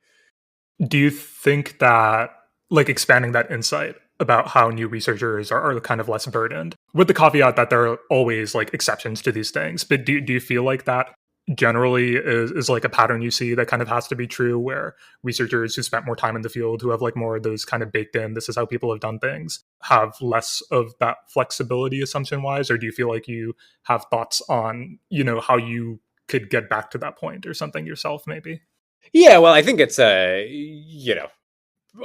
Do you think that like expanding that insight about how new researchers are kind of less burdened, with the caveat that there are always like exceptions to these things, but do you feel like that generally is like a pattern you see that kind of has to be true, where researchers who spent more time in the field, who have like more of those kind of baked in, this is how people have done things, have less of that flexibility assumption wise? Or do you feel like you have thoughts on, how you could get back to that point or something yourself maybe? Yeah, well, I think it's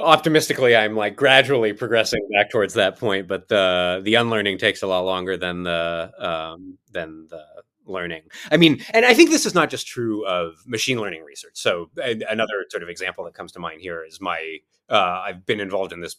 optimistically, I'm like gradually progressing back towards that point, but the unlearning takes a lot longer than the learning. I mean, and I think this is not just true of machine learning research. So another sort of example that comes to mind here is I've been involved in this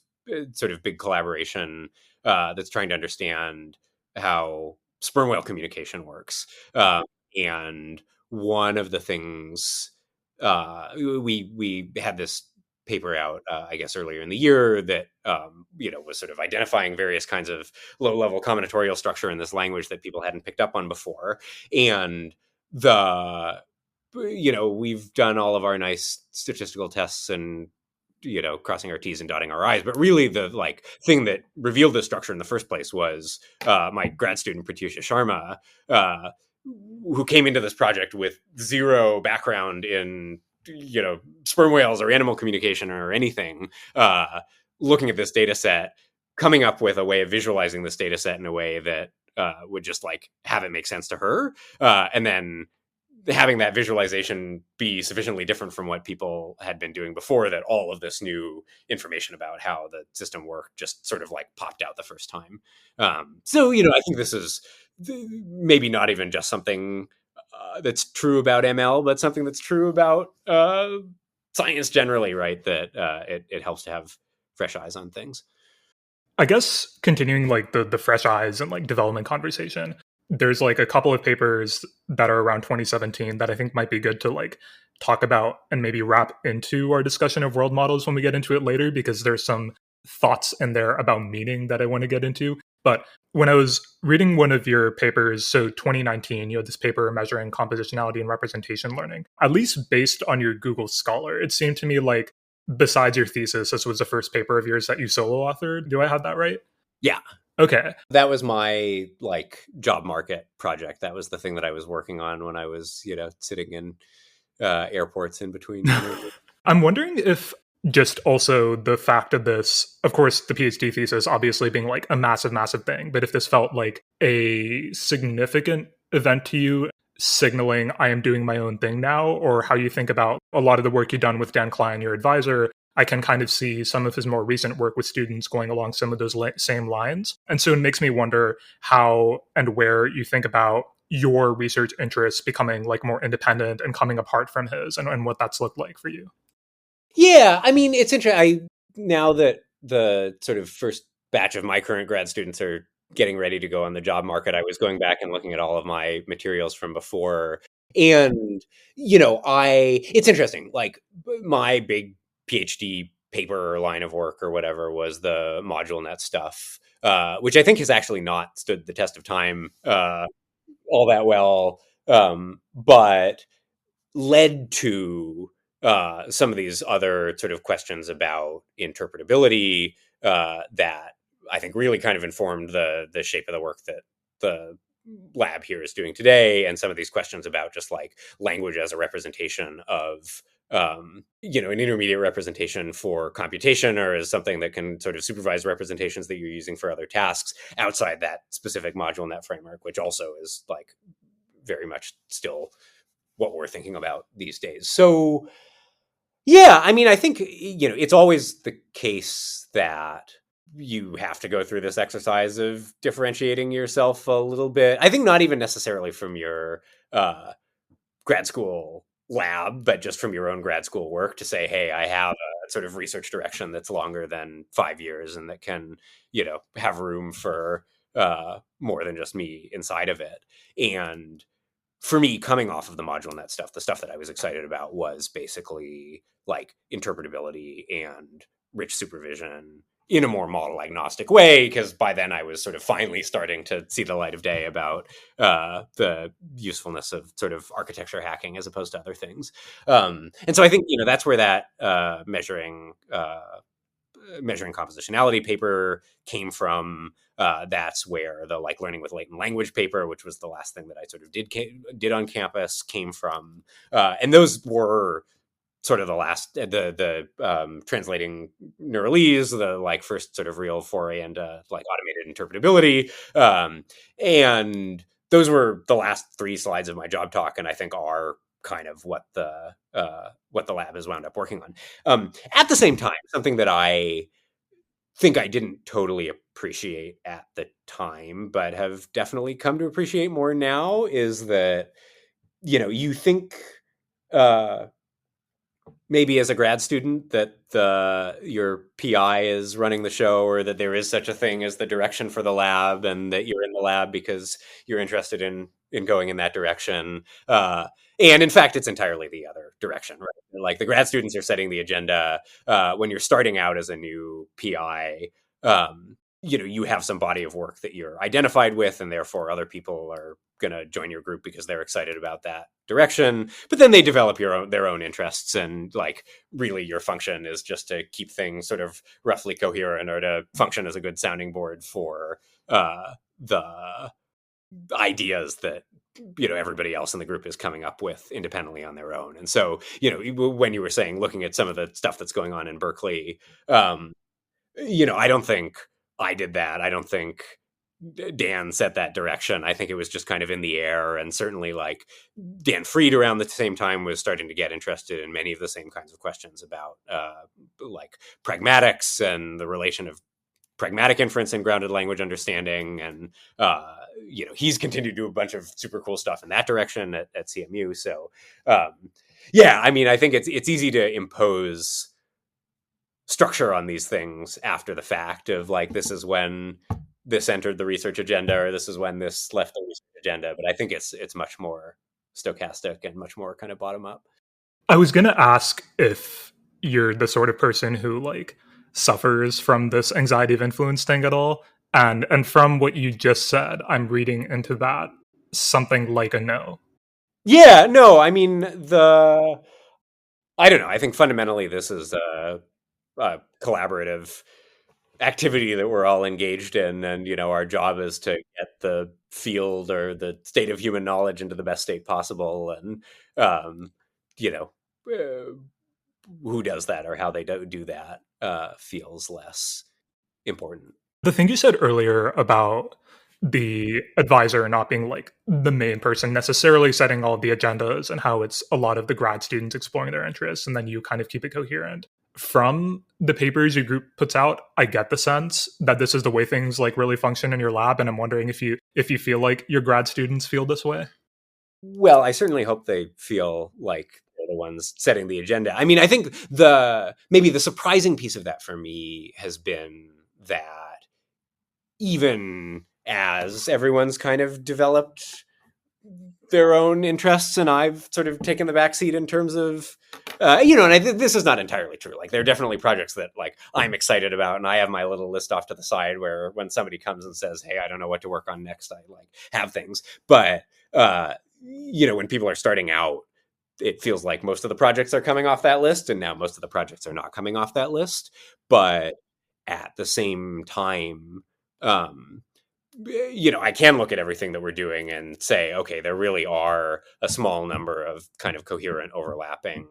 sort of big collaboration that's trying to understand how sperm whale communication works. And one of the things we had this paper out, I guess, earlier in the year that was sort of identifying various kinds of low-level combinatorial structure in this language that people hadn't picked up on before, and we've done all of our nice statistical tests and crossing our T's and dotting our I's, but really the thing that revealed this structure in the first place was my grad student Pratyusha Sharma, who came into this project with zero background in sperm whales or animal communication or anything, looking at this data set, coming up with a way of visualizing this data set in a way that would just have it make sense to her, and then having that visualization be sufficiently different from what people had been doing before that all of this new information about how the system worked just sort of popped out the first time. So I think this is maybe not even just something that's true about ML, but something that's true about science generally, right? That it helps to have fresh eyes on things. I guess continuing the fresh eyes and development conversation, there's a couple of papers that are around 2017 that I think might be good to talk about and maybe wrap into our discussion of world models when we get into it later, because there's some thoughts in there about meaning that I want to get into. But when I was reading one of your papers, so 2019, you had this paper measuring compositionality and representation learning, at least based on your Google Scholar, it seemed to me like besides your thesis, this was the first paper of yours that you solo authored. Do I have that right? Yeah. Okay. That was my job market project. That was the thing that I was working on when I was, sitting in airports in between. I'm wondering if just also the fact of this, of course, the PhD thesis obviously being a massive, massive thing, but if this felt like a significant event to you, signaling I am doing my own thing now, or how you think about a lot of the work you've done with Dan Klein, your advisor. I can kind of see some of his more recent work with students going along some of those same lines. And so it makes me wonder how and where you think about your research interests becoming more independent and coming apart from his, and what that's looked like for you. Yeah, I mean, it's interesting. Now that the sort of first batch of my current grad students are getting ready to go on the job market, I was going back and looking at all of my materials from before. And, it's interesting. My big PhD paper or line of work or whatever was the module net stuff, which I think has actually not stood the test of time all that well, but led to some of these other sort of questions about interpretability that I think really kind of informed the shape of the work that the lab here is doing today, and some of these questions about just language as a representation of an intermediate representation for computation, or as something that can sort of supervise representations that you're using for other tasks outside that specific module net framework, which also is very much still what we're thinking about these days. So yeah, I mean, I think, it's always the case that you have to go through this exercise of differentiating yourself a little bit. I think not even necessarily from your grad school lab, but just from your own grad school work to say, hey, I have a sort of research direction that's longer than 5 years and that can, have room for more than just me inside of it. And for me, coming off of the module net stuff, the stuff that I was excited about was basically interpretability and rich supervision in a more model agnostic way, because by then I was sort of finally starting to see the light of day about the usefulness of sort of architecture hacking as opposed to other things. And so I think, that's where that measuring compositionality paper came from. That's where the learning with latent language paper, which was the last thing that I sort of did on campus, came from. And those were sort of the last, the translating neuralese, the first sort of real foray into automated interpretability. And those were the last 3 slides of my job talk, and I think are kind of what the lab has wound up working on. At the same time, something that I think I didn't totally appreciate at the time, but have definitely come to appreciate more now, is that, you think maybe as a grad student that your PI is running the show, or that there is such a thing as the direction for the lab, and that you're in the lab because you're interested in going in that direction. And in fact, it's entirely the other direction, right? Like, the grad students are setting the agenda. When you're starting out as a new PI, you have some body of work that you're identified with, and therefore other people are going to join your group because they're excited about that direction. But then they develop their own interests, and like, really your function is just to keep things sort of roughly coherent, or to function as a good sounding board for the ideas that everybody else in the group is coming up with independently on their own. And so, when you were saying, looking at some of the stuff that's going on in Berkeley, I don't think I did that. I don't think Dan set that direction. I think it was just kind of in the air. And certainly, like, Dan Fried around the same time was starting to get interested in many of the same kinds of questions about like pragmatics and the relation of pragmatic inference and grounded language understanding. And he's continued to do a bunch of super cool stuff in that direction at CMU. So yeah, I mean, I think it's easy to impose structure on these things after the fact, of like, this is when this entered the research agenda, or this is when this left the research agenda. But I think it's much more stochastic and much more kind of bottom up. I was going to ask if you're the sort of person who like suffers from this anxiety of influence thing at all. And from what you just said, I'm reading into that something like a no. Yeah, no, I mean, I don't know. I think fundamentally this is a collaborative activity that we're all engaged in, and our job is to get the field, or the state of human knowledge, into the best state possible. And who does that, or how they do that, feels less important. The thing you said earlier about the advisor not being like the main person necessarily setting all the agendas, and how it's a lot of the grad students exploring their interests, and then you kind of keep it coherent. From the papers your group puts out, I get the sense that this is the way things like really function in your lab, and I'm wondering if you feel like your grad students feel this way. Well, I certainly hope they feel like they're the ones setting the agenda. I mean, I think maybe the surprising piece of that for me has been that, even as everyone's kind of developed their own interests, and I've sort of taken the backseat in terms of, and this is not entirely true. Like, there are definitely projects that like I'm excited about, and I have my little list off to the side where, when somebody comes and says, "Hey, I don't know what to work on next," I like have things. But when people are starting out, it feels like most of the projects are coming off that list, and now most of the projects are not coming off that list. But at the same time, I can look at everything that we're doing and say, okay, there really are a small number of kind of coherent overlapping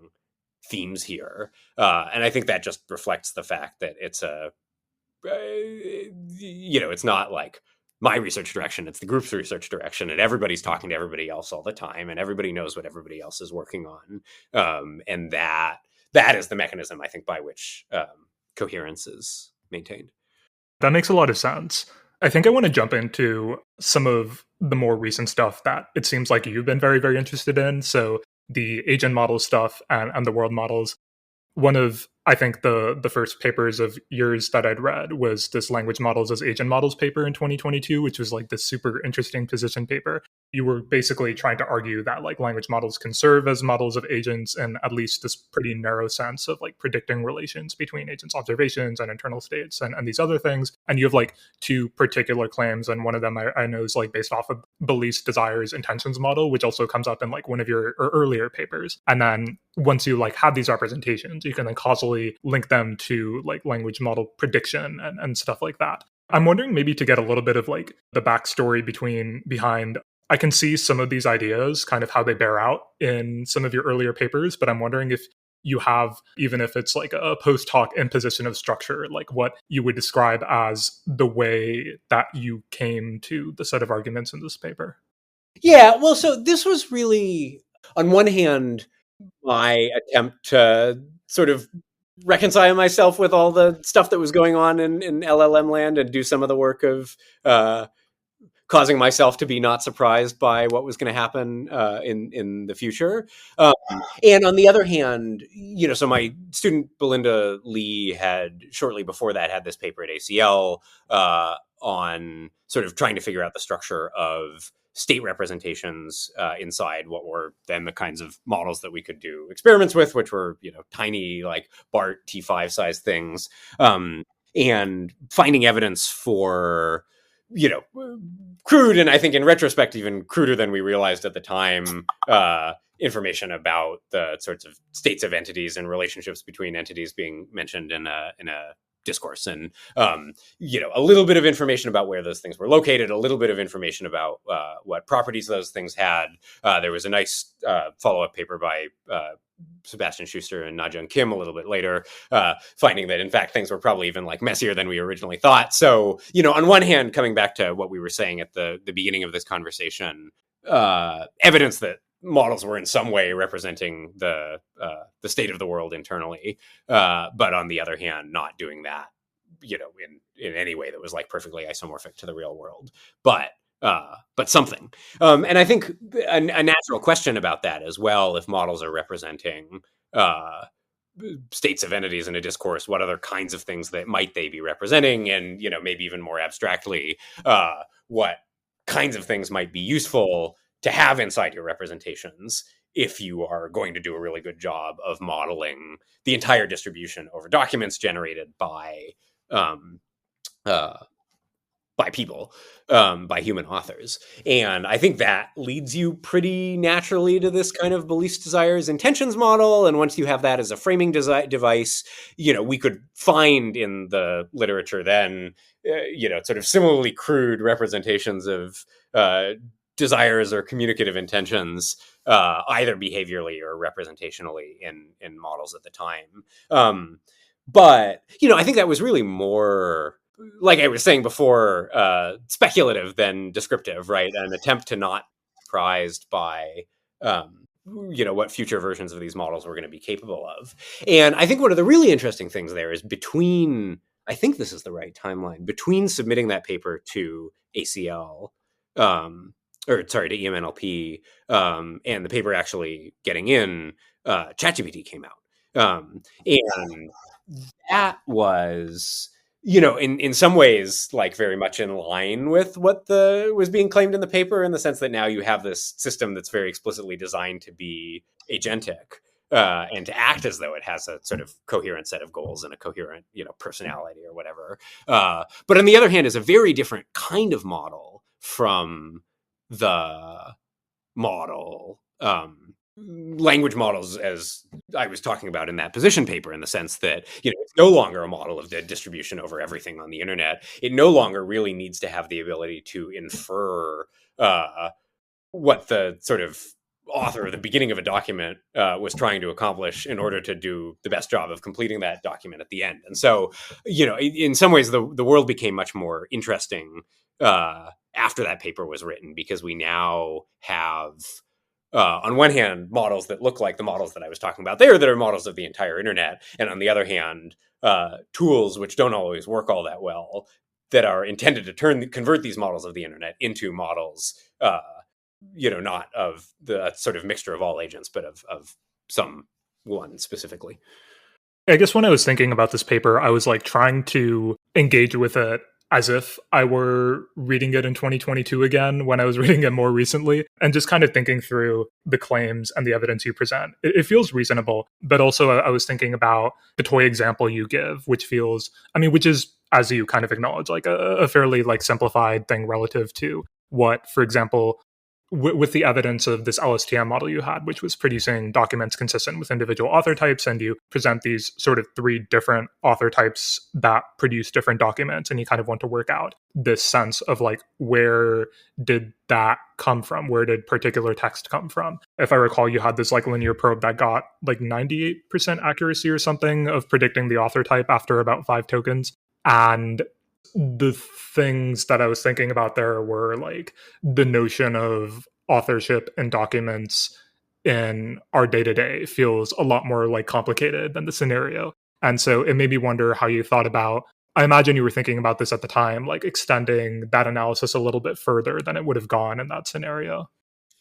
themes here. And I think that just reflects the fact that it's it's not like my research direction, it's the group's research direction, and everybody's talking to everybody else all the time, and everybody knows what everybody else is working on. And that is the mechanism, I think, by which coherence is maintained. That makes a lot of sense. I think I want to jump into some of the more recent stuff that it seems like you've been very, very interested in. So the agent model stuff and the world models. One of, I think, the first papers of yours that I'd read was this language models as agent models paper in 2022, which was like this super interesting position paper. You were basically trying to argue that like language models can serve as models of agents in at least this pretty narrow sense of like predicting relations between agents' observations and internal states and these other things. And you have like two particular claims, and one of them I know is like based off of beliefs, desires, intentions model, which also comes up in like one of your earlier papers. And then once you like have these representations, you can then causally link them to like language model prediction and stuff like that. I'm wondering, maybe to get a little bit of like the backstory behind, I can see some of these ideas, kind of how they bear out in some of your earlier papers, but I'm wondering if you have, even if it's like a post hoc imposition of structure, like what you would describe as the way that you came to the set of arguments in this paper. Yeah, well, so this was really, on one hand, my attempt to sort of reconcile myself with all the stuff that was going on in LLM land and do some of the work of causing myself to be not surprised by what was going to happen in the future. And on the other hand, so my student Belinda Lee had shortly before that had this paper at ACL on sort of trying to figure out the structure of state representations inside what were then the kinds of models that we could do experiments with, which were tiny like BART T5 size things, and finding evidence for crude, and I think in retrospect even cruder than we realized at the time, information about the sorts of states of entities and relationships between entities being mentioned in a discourse, and a little bit of information about where those things were located, a little bit of information about what properties those things had. There was a nice follow-up paper by Sebastian Schuster and Na-Jung Kim a little bit later, finding that in fact things were probably even like messier than we originally thought. So, on one hand, coming back to what we were saying at the beginning of this conversation, evidence that models were in some way representing the state of the world internally, but on the other hand, not doing that, in any way that was like perfectly isomorphic to the real world, but something. And I think a natural question about that as well, if models are representing states of entities in a discourse, what other kinds of things that might they be representing? And, maybe even more abstractly, what kinds of things might be useful to have inside your representations if you are going to do a really good job of modeling the entire distribution over documents generated by people, by human authors. And I think that leads you pretty naturally to this kind of beliefs, desires, intentions model. And once you have that as a framing device, we could find in the literature then, sort of similarly crude representations of desires or communicative intentions, either behaviorally or representationally in models at the time. But, I think that was really more, like I was saying before, speculative than descriptive, right? An attempt to not be surprised by, what future versions of these models were going to be capable of. And I think one of the really interesting things there is I think this is the right timeline, between submitting that paper to ACL, to EMNLP, and the paper actually getting in, ChatGPT came out. And that was, in some ways, like very much in line with what was being claimed in the paper, in the sense that now you have this system that's very explicitly designed to be agentic, and to act as though it has a sort of coherent set of goals and a coherent, personality or whatever. But on the other hand, is a very different kind of model from the model, language models, as I was talking about in that position paper, in the sense that, it's no longer a model of the distribution over everything on the internet. It no longer really needs to have the ability to infer what the sort of author at the beginning of a document was trying to accomplish in order to do the best job of completing that document at the end. And so, in some ways, the world became much more interesting after that paper was written, because we now have, on one hand, models that look like the models that I was talking about there, that are models of the entire internet, and on the other hand, tools which don't always work all that well, that are intended to convert these models of the internet into models, not of the sort of mixture of all agents, but of some one specifically. I guess when I was thinking about this paper, I was like trying to engage with it as if I were reading it in 2022 again, when I was reading it more recently, and just kind of thinking through the claims and the evidence you present. It feels reasonable, but also I was thinking about the toy example you give, which is, as you kind of acknowledge, like a fairly like simplified thing relative to what, for example, with the evidence of this LSTM model you had, which was producing documents consistent with individual author types, and you present these sort of 3 different author types that produce different documents, and you kind of want to work out this sense of like, where did that come from? Where did particular text come from? If I recall, you had this like linear probe that got like 98% accuracy or something of predicting the author type after about 5 tokens. And the things that I was thinking about there were like the notion of authorship in documents in our day-to-day feels a lot more like complicated than the scenario. And so it made me wonder how you thought about, I imagine you were thinking about this at the time, like extending that analysis a little bit further than it would have gone in that scenario.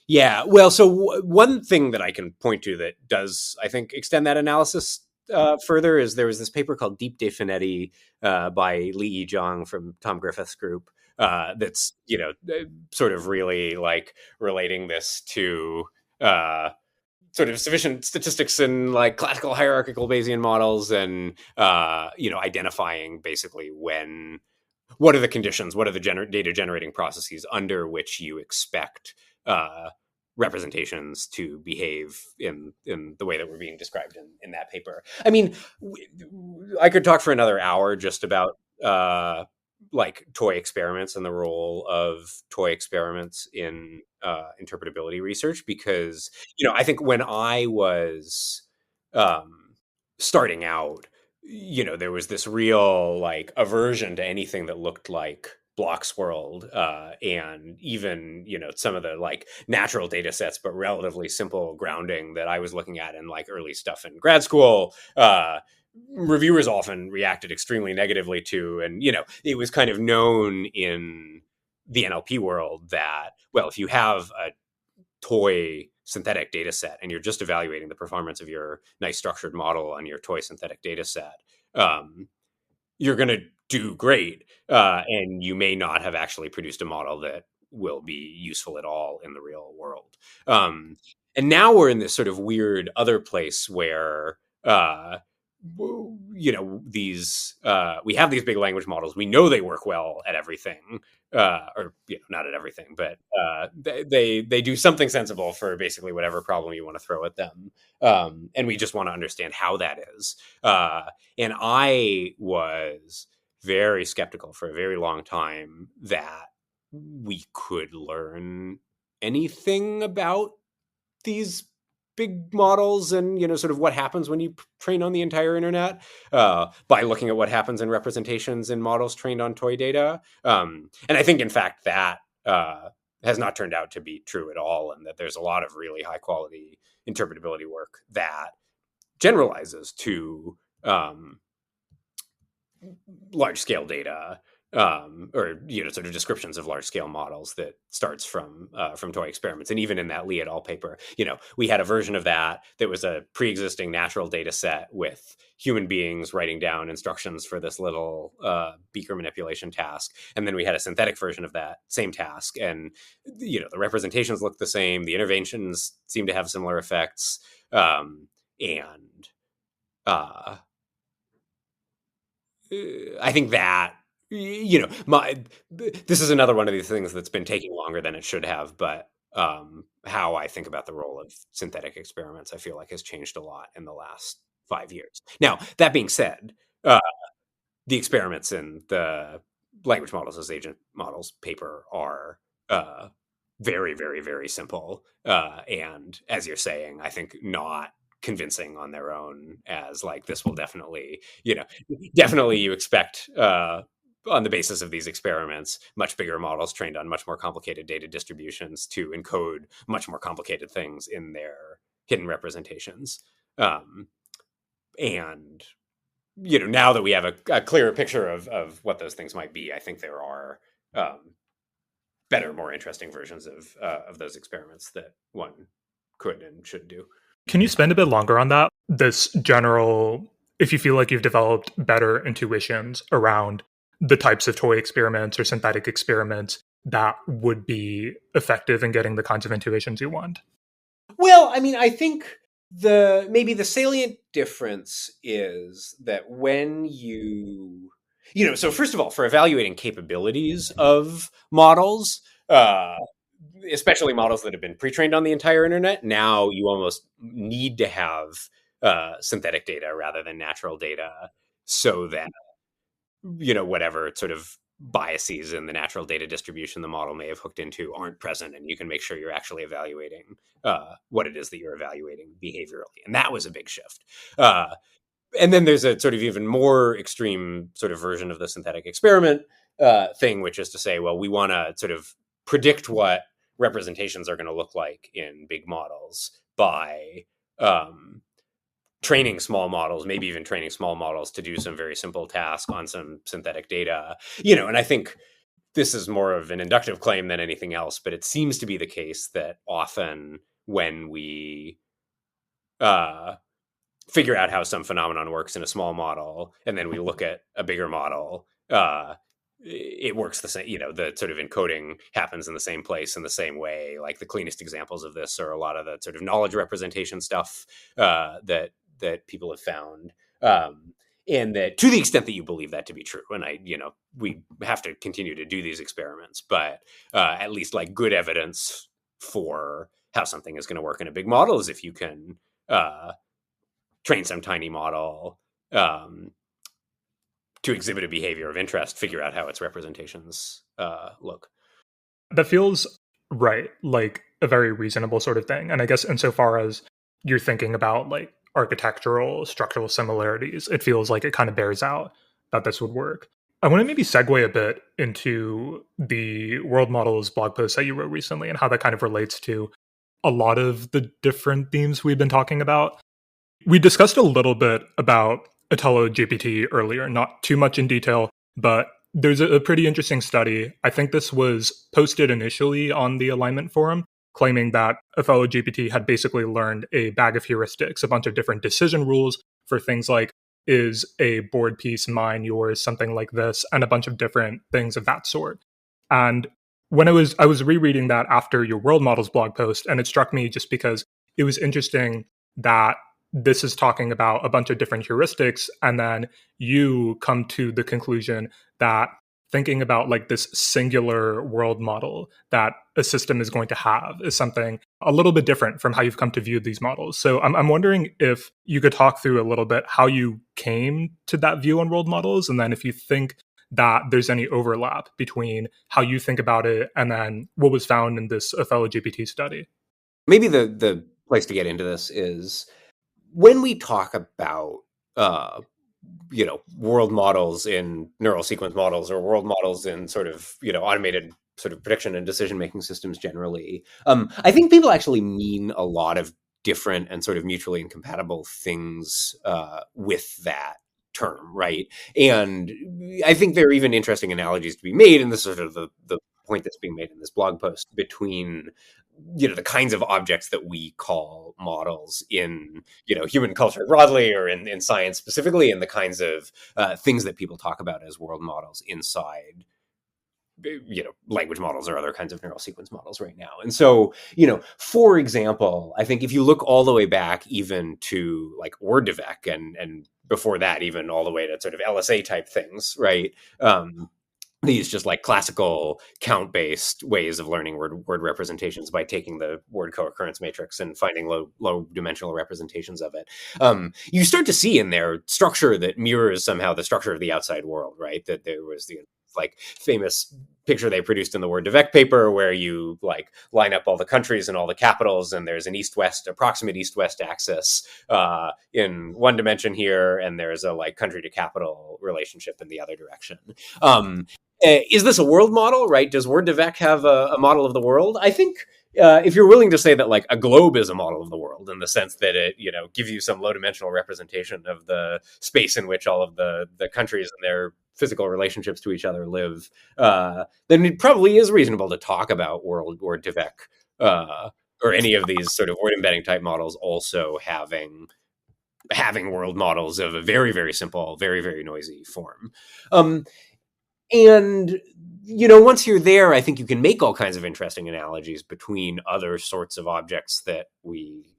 Yeah, well, so one thing that I can point to that does, I think, extend that analysis further is there was this paper called Deep Definity by Li Yi Zhang from Tom Griffith's group that's, sort of really like relating this to sort of sufficient statistics and like classical hierarchical Bayesian models and, identifying basically what are the conditions, what are the data generating processes under which you expect representations to behave in the way that were being described in that paper. I mean, I could talk for another hour just about like toy experiments and the role of toy experiments in interpretability research, because I think when I was starting out, there was this real like aversion to anything that looked like Block's world, and even some of the like natural data sets, but relatively simple grounding that I was looking at in like early stuff in grad school. Reviewers often reacted extremely negatively to, and it was kind of known in the NLP world that, well, if you have a toy synthetic data set and you're just evaluating the performance of your nice structured model on your toy synthetic data set, you're going to do great, and you may not have actually produced a model that will be useful at all in the real world. And now we're in this sort of weird other place where these we have these big language models. We know they work well at everything, or not at everything, but they do something sensible for basically whatever problem you want to throw at them. And we just want to understand how that is. And I was very skeptical for a very long time that we could learn anything about these big models and sort of what happens when you train on the entire internet by looking at what happens in representations in models trained on toy data. And I think in fact that has not turned out to be true at all, and that there's a lot of really high quality interpretability work that generalizes to large scale data, or sort of descriptions of large scale models that starts from toy experiments. And even in that Lee et al. Paper, we had a version of that was a pre-existing natural data set with human beings writing down instructions for this little beaker manipulation task, and then we had a synthetic version of that same task, and the representations look the same, the interventions seem to have similar effects, and I think that this is another one of these things that's been taking longer than it should have, but how I think about the role of synthetic experiments, I feel like has changed a lot in the last 5 years. Now, that being said, the experiments in the language models as agent models paper are very, very, very simple. And as you're saying, I think not convincing on their own as like, this will definitely, definitely you expect on the basis of these experiments, much bigger models trained on much more complicated data distributions to encode much more complicated things in their hidden representations. And now that we have a clearer picture of what those things might be, I think there are better, more interesting versions of those experiments that one could and should do. Can you spend a bit longer on that? This general, if you feel like you've developed better intuitions around the types of toy experiments or synthetic experiments that would be effective in getting the kinds of intuitions you want? Well, I mean, I think maybe the salient difference is that when so first of all, for evaluating capabilities of models, especially models that have been pre-trained on the entire internet, now you almost need to have synthetic data rather than natural data, so that whatever sort of biases in the natural data distribution the model may have hooked into aren't present, and you can make sure you're actually evaluating what it is that you're evaluating behaviorally. And that was a big shift. And then there's a sort of even more extreme sort of version of the synthetic experiment thing, which is to say, well, we want to sort of predict what representations are going to look like in big models by training small models, maybe even training small models to do some very simple task on some synthetic data. And I think this is more of an inductive claim than anything else, but it seems to be the case that often when we figure out how some phenomenon works in a small model, and then we look at a bigger model, it works the same. The sort of encoding happens in the same place in the same way. Like the cleanest examples of this are a lot of the sort of knowledge representation stuff that people have found. And that to the extent that you believe that to be true, and we have to continue to do these experiments, but at least like good evidence for how something is going to work in a big model is if you can train some tiny model to exhibit a behavior of interest, figure out how its representations look. That feels right, like a very reasonable sort of thing. And I guess insofar as you're thinking about like architectural, structural similarities, it feels like it kind of bears out that this would work. I want to maybe segue a bit into the world models blog post that you wrote recently and how that kind of relates to a lot of the different themes we've been talking about. We discussed a little bit about OthelloGPT earlier, not too much in detail, but there's a pretty interesting study. I think this was posted initially on the alignment forum, claiming that OthelloGPT had basically learned a bag of heuristics, a bunch of different decision rules for things like, is a board piece mine, yours, something like this, and a bunch of different things of that sort. And when I was rereading that after your world models blog post, and it struck me just because it was interesting that this is talking about a bunch of different heuristics, and then you come to the conclusion that thinking about like this singular world model that a system is going to have is something a little bit different from how you've come to view these models. So I'm wondering if you could talk through a little bit how you came to that view on world models, and then if you think that there's any overlap between how you think about it and then what was found in this OthelloGPT study. Maybe the place to get into this is when we talk about world models in neural sequence models or world models in sort of automated sort of prediction and decision making systems generally, I think people actually mean a lot of different and sort of mutually incompatible things with that term, right? And I think there are even interesting analogies to be made, and this is sort of the point that's being made in this blog post, between the kinds of objects that we call models in human culture broadly, or in science specifically, and the kinds of things that people talk about as world models inside language models or other kinds of neural sequence models right now. And so, for example, I think if you look all the way back even to like WordDevec and before that, even all the way to sort of LSA type things, right? These just like classical count-based ways of learning word representations by taking the word co-occurrence matrix and finding low dimensional representations of it. You start to see in there structure that mirrors somehow the structure of the outside world, right? That there was the like famous picture they produced in the WordDevec paper where you like line up all the countries and all the capitals, and there's an approximate east-west axis in one dimension here, and there's a like country to capital relationship in the other direction. Is this a world model, right? Does WordDevec have a model of the world? I think if you're willing to say that like a globe is a model of the world in the sense that it, gives you some low dimensional representation of the space in which all of the countries and their physical relationships to each other live, then it probably is reasonable to talk about WordDevec or any of these sort of word embedding type models also having world models of a very, very simple, very, very noisy form. And, once you're there, I think you can make all kinds of interesting analogies between other sorts of objects that we,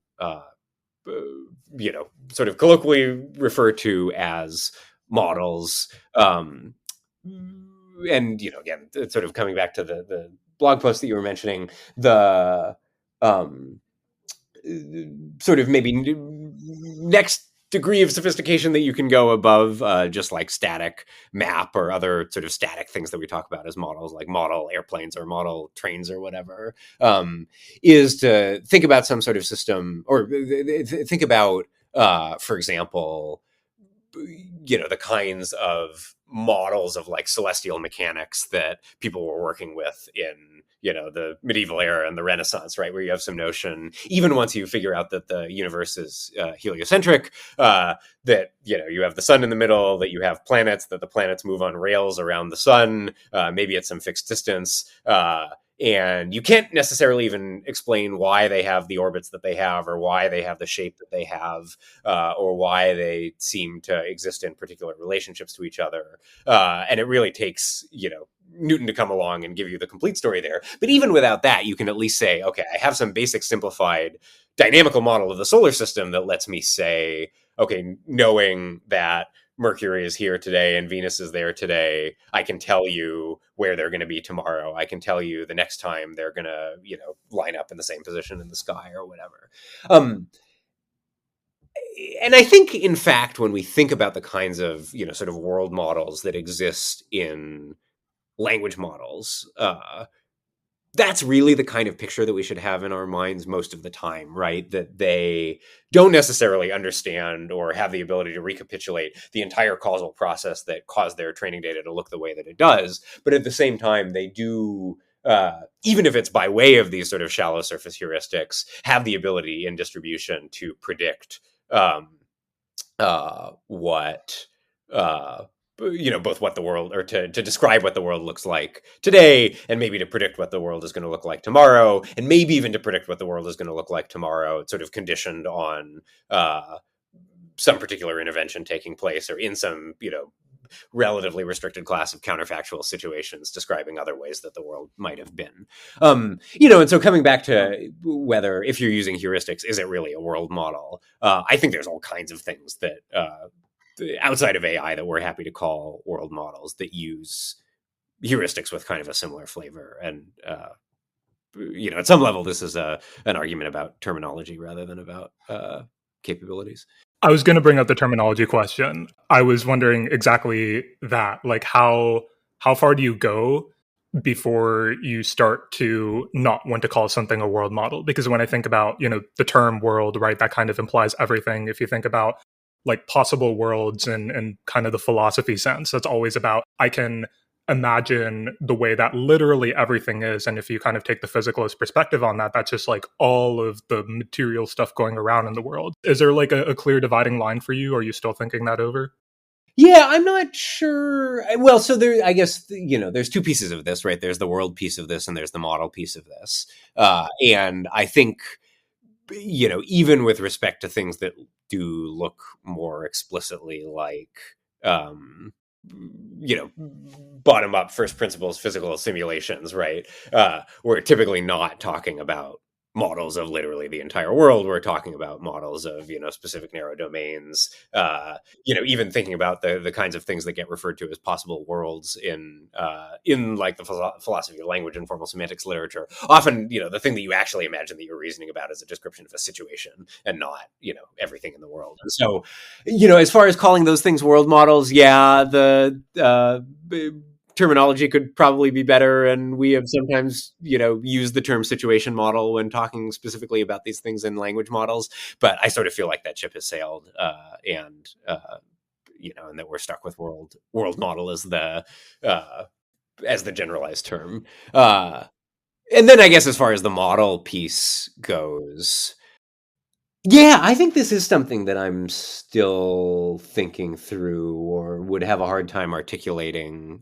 sort of colloquially refer to as models. And, again, it's sort of coming back to the blog post that you were mentioning, the sort of maybe next degree of sophistication that you can go above just like static map or other sort of static things that we talk about as models, like model airplanes or model trains or whatever, is to think about some sort of system, or think about, for example, the kinds of models of like celestial mechanics that people were working with in the medieval era and the Renaissance, right? Where you have some notion, even once you figure out that the universe is heliocentric, that, you have the sun in the middle, that you have planets, that the planets move on rails around the sun, maybe at some fixed distance. And you can't necessarily even explain why they have the orbits that they have, or why they have the shape that they have, or why they seem to exist in particular relationships to each other. And it really takes, Newton to come along and give you the complete story there. But even without that, you can at least say, okay, I have some basic simplified dynamical model of the solar system that lets me say, okay, knowing that Mercury is here today and Venus is there today, I can tell you where they're going to be tomorrow. I can tell you the next time they're going to, line up in the same position in the sky or whatever. And I think, in fact, when we think about the kinds of, sort of world models that exist in language models, that's really the kind of picture that we should have in our minds most of the time, right? That they don't necessarily understand or have the ability to recapitulate the entire causal process that caused their training data to look the way that it does. But at the same time, they do, even if it's by way of these sort of shallow surface heuristics, have the ability in distribution to predict what both what the world, or to describe what the world looks like today, and maybe to predict what the world is going to look like tomorrow, and maybe even to predict what the world is going to look like tomorrow. It's sort of conditioned on some particular intervention taking place, or in some relatively restricted class of counterfactual situations describing other ways that the world might have been. And so coming back to whether, if you're using heuristics, is it really a world model? I think there's all kinds of things that outside of AI that we're happy to call world models that use heuristics with kind of a similar flavor. And, at some level, this is an argument about terminology rather than about capabilities. I was going to bring up the terminology question. I was wondering exactly that, like how far do you go before you start to not want to call something a world model? Because when I think about, the term world, right, that kind of implies everything. If you think about like possible worlds and kind of the philosophy sense, that's always about, I can imagine the way that literally everything is. And if you kind of take the physicalist perspective on that, that's just like all of the material stuff going around in the world. Is there like a clear dividing line for you? Are you still thinking that over? Yeah, I'm not sure. Well, so there, I guess, there's two pieces of this, right? There's the world piece of this and there's the model piece of this. And I think, even with respect to things that do look more explicitly like, bottom up first principles physical simulations, right? We're typically not talking about models of literally the entire world. We're talking about models of, specific narrow domains, even thinking about the kinds of things that get referred to as possible worlds in like the philosophy of language and formal semantics literature. Often, the thing that you actually imagine that you're reasoning about is a description of a situation and not, everything in the world. And so, as far as calling those things world models, yeah, the terminology could probably be better, and we have sometimes used the term situation model when talking specifically about these things in language models, but I sort of feel like that ship has sailed, and that we're stuck with world model as the generalized term, and then I guess as far as the model piece goes, yeah, I think this is something that I'm still thinking through, or would have a hard time articulating,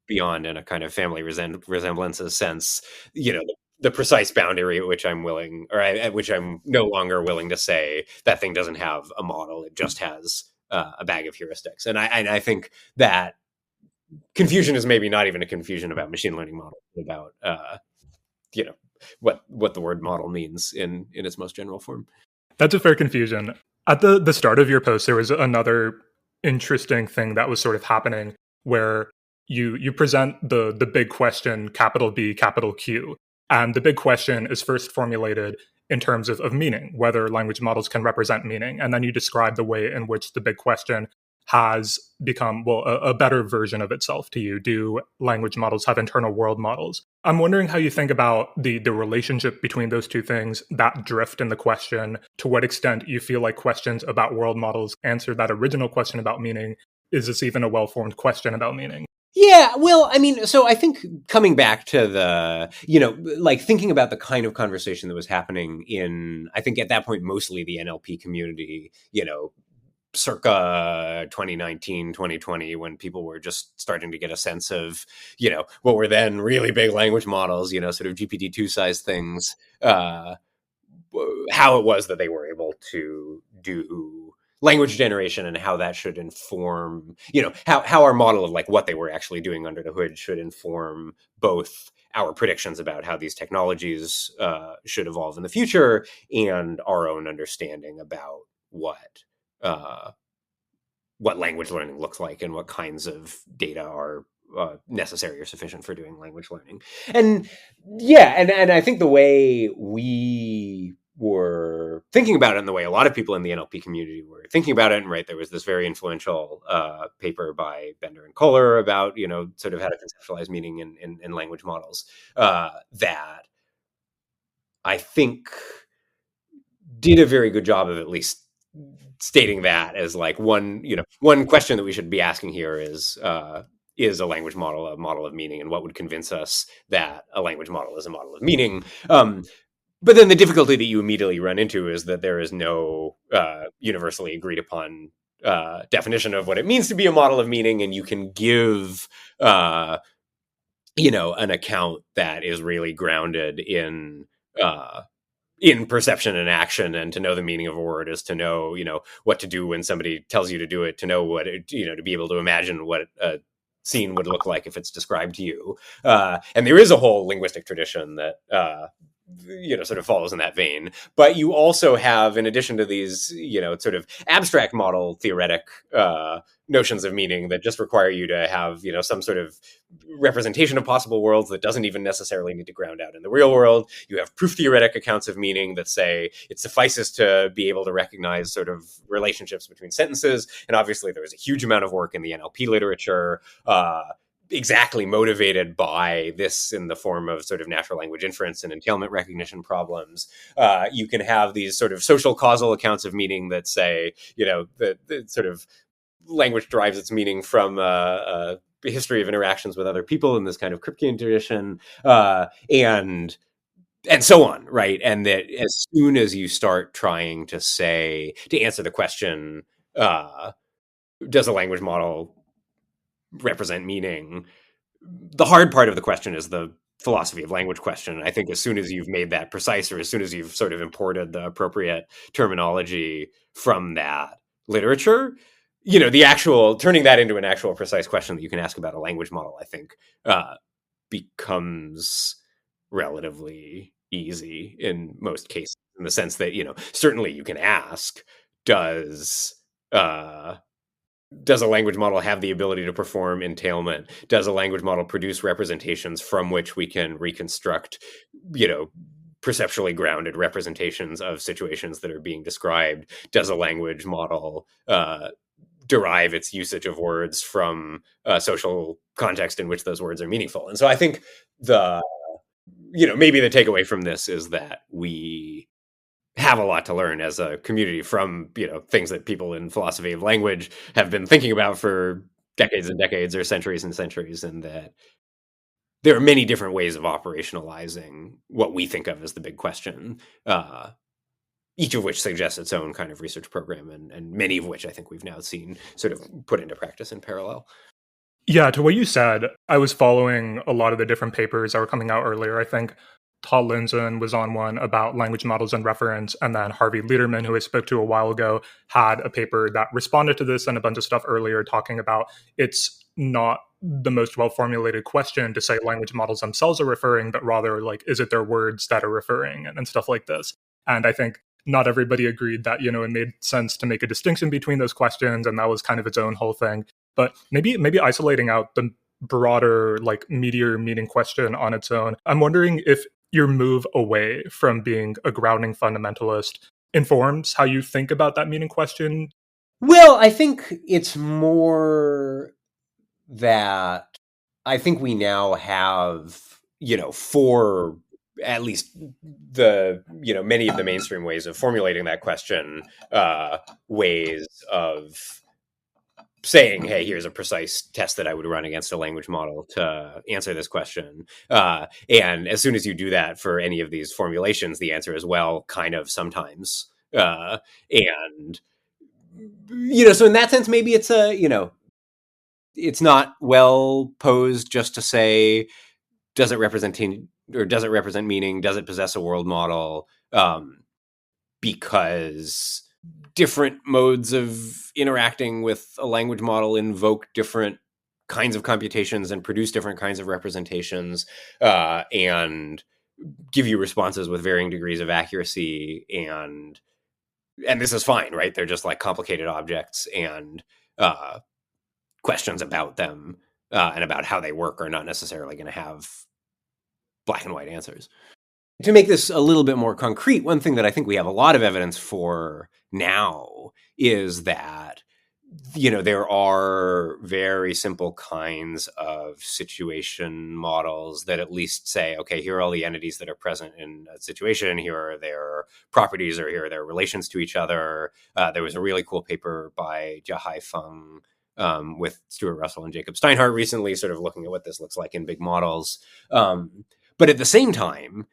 beyond in a kind of family resemblances sense, the precise boundary at which I'm willing, or at which I'm no longer willing to say that thing doesn't have a model; it just has a bag of heuristics. And I think that confusion is maybe not even a confusion about machine learning models, but about what the word model means in its most general form. That's a fair confusion. At the start of your post, there was another interesting thing that was sort of happening where you present the big question, capital B, capital Q. And the big question is first formulated in terms of meaning, whether language models can represent meaning. And then you describe the way in which the big question has become, well, a better version of itself to you. Do language models have internal world models? I'm wondering how you think about the relationship between those two things, that drift in the question, to what extent you feel like questions about world models answer that original question about meaning. Is this even a well-formed question about meaning? Yeah, well, I mean, so I think coming back to the, like thinking about the kind of conversation that was happening in, I think at that point, mostly the NLP community, circa 2019, 2020, when people were just starting to get a sense of, what were then really big language models, sort of GPT-2 size things, how it was that they were able to do language generation and how that should inform, how our model of like what they were actually doing under the hood should inform both our predictions about how these technologies should evolve in the future and our own understanding about uh, what language learning looks like and what kinds of data are necessary or sufficient for doing language learning. And yeah, and I think the way we were thinking about it and the way a lot of people in the NLP community were thinking about it, and right, there was this very influential paper by Bender and Kohler about, sort of how to conceptualize meaning in language models that I think did a very good job of at least stating that as like one question that we should be asking here is a language model a model of meaning, and what would convince us that a language model is a model of meaning. But then the difficulty that you immediately run into is that there is no universally agreed upon definition of what it means to be a model of meaning, and you can give an account that is really grounded in perception and action, and to know the meaning of a word is to know, what to do when somebody tells you to do it, to know what, to be able to imagine what a scene would look like if it's described to you. And there is a whole linguistic tradition that, sort of follows in that vein. But you also have, in addition to these, sort of abstract model theoretic notions of meaning that just require you to have, some sort of representation of possible worlds that doesn't even necessarily need to ground out in the real world. You have proof theoretic accounts of meaning that say it suffices to be able to recognize sort of relationships between sentences. And obviously there was a huge amount of work in the NLP literature, exactly motivated by this in the form of sort of natural language inference and entailment recognition problems. You can have these sort of social causal accounts of meaning that say, the sort of language derives its meaning from a history of interactions with other people in this kind of Kripkean tradition, and so on, right? And that as soon as you start trying to answer the question, does a language model represent meaning? The hard part of the question is the philosophy of language question. I think as soon as you've made that precise, or as soon as you've sort of imported the appropriate terminology from that literature, the actual turning that into an actual precise question that you can ask about a language model, I think, becomes relatively easy in most cases, in the sense that, certainly you can ask, does a language model have the ability to perform entailment? Does a language model produce representations from which we can reconstruct, perceptually grounded representations of situations that are being described? Does a language model derive its usage of words from a social context in which those words are meaningful? And so I think maybe the takeaway from this is that we have a lot to learn as a community from, things that people in philosophy of language have been thinking about for decades and decades, or centuries and centuries, and that there are many different ways of operationalizing what we think of as the big question, each of which suggests its own kind of research program, and many of which I think we've now seen sort of put into practice in parallel. Yeah, to what you said, I was following a lot of the different papers that were coming out earlier. I think Todd Lindzen was on one about language models and reference, and then Harvey Lederman, who I spoke to a while ago, had a paper that responded to this and a bunch of stuff earlier, talking about it's not the most well-formulated question to say language models themselves are referring, but rather, like, is it their words that are referring, and stuff like this. And I think not everybody agreed that, it made sense to make a distinction between those questions, and that was kind of its own whole thing. But maybe isolating out the broader, like, meteor meaning question on its own, I'm wondering if your move away from being a grounding fundamentalist informs how you think about that meaning question. Well, I think it's more that I think we now have, for at least the, many of the mainstream ways of formulating that question, ways of saying, hey, here's a precise test that I would run against a language model to answer this question. And as soon as you do that for any of these formulations, the answer is, well, kind of sometimes. And, so in that sense, maybe it's it's not well posed just to say, does it represent meaning? Does it possess a world model? Because different modes of interacting with a language model invoke different kinds of computations and produce different kinds of representations, and give you responses with varying degrees of accuracy. And this is fine, right? They're just like complicated objects, and questions about them and about how they work are not necessarily going to have black and white answers. To make this a little bit more concrete, one thing that I think we have a lot of evidence for now is that, there are very simple kinds of situation models that at least say, okay, here are all the entities that are present in a situation, here are their properties, or here are their relations to each other. There was a really cool paper by Jiahai Feng with Stuart Russell and Jacob Steinhardt recently, sort of looking at what this looks like in big models. But at the same time,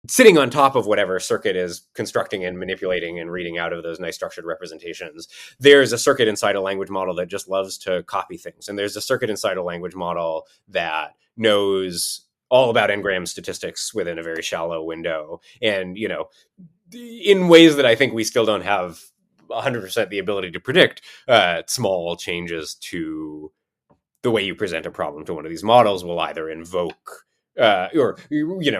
sitting on top of whatever circuit is constructing and manipulating and reading out of those nice structured representations, there's a circuit inside a language model that just loves to copy things. And there's a circuit inside a language model that knows all about n-gram statistics within a very shallow window. And, in ways that I think we still don't have 100% the ability to predict, small changes to the way you present a problem to one of these models will either invoke or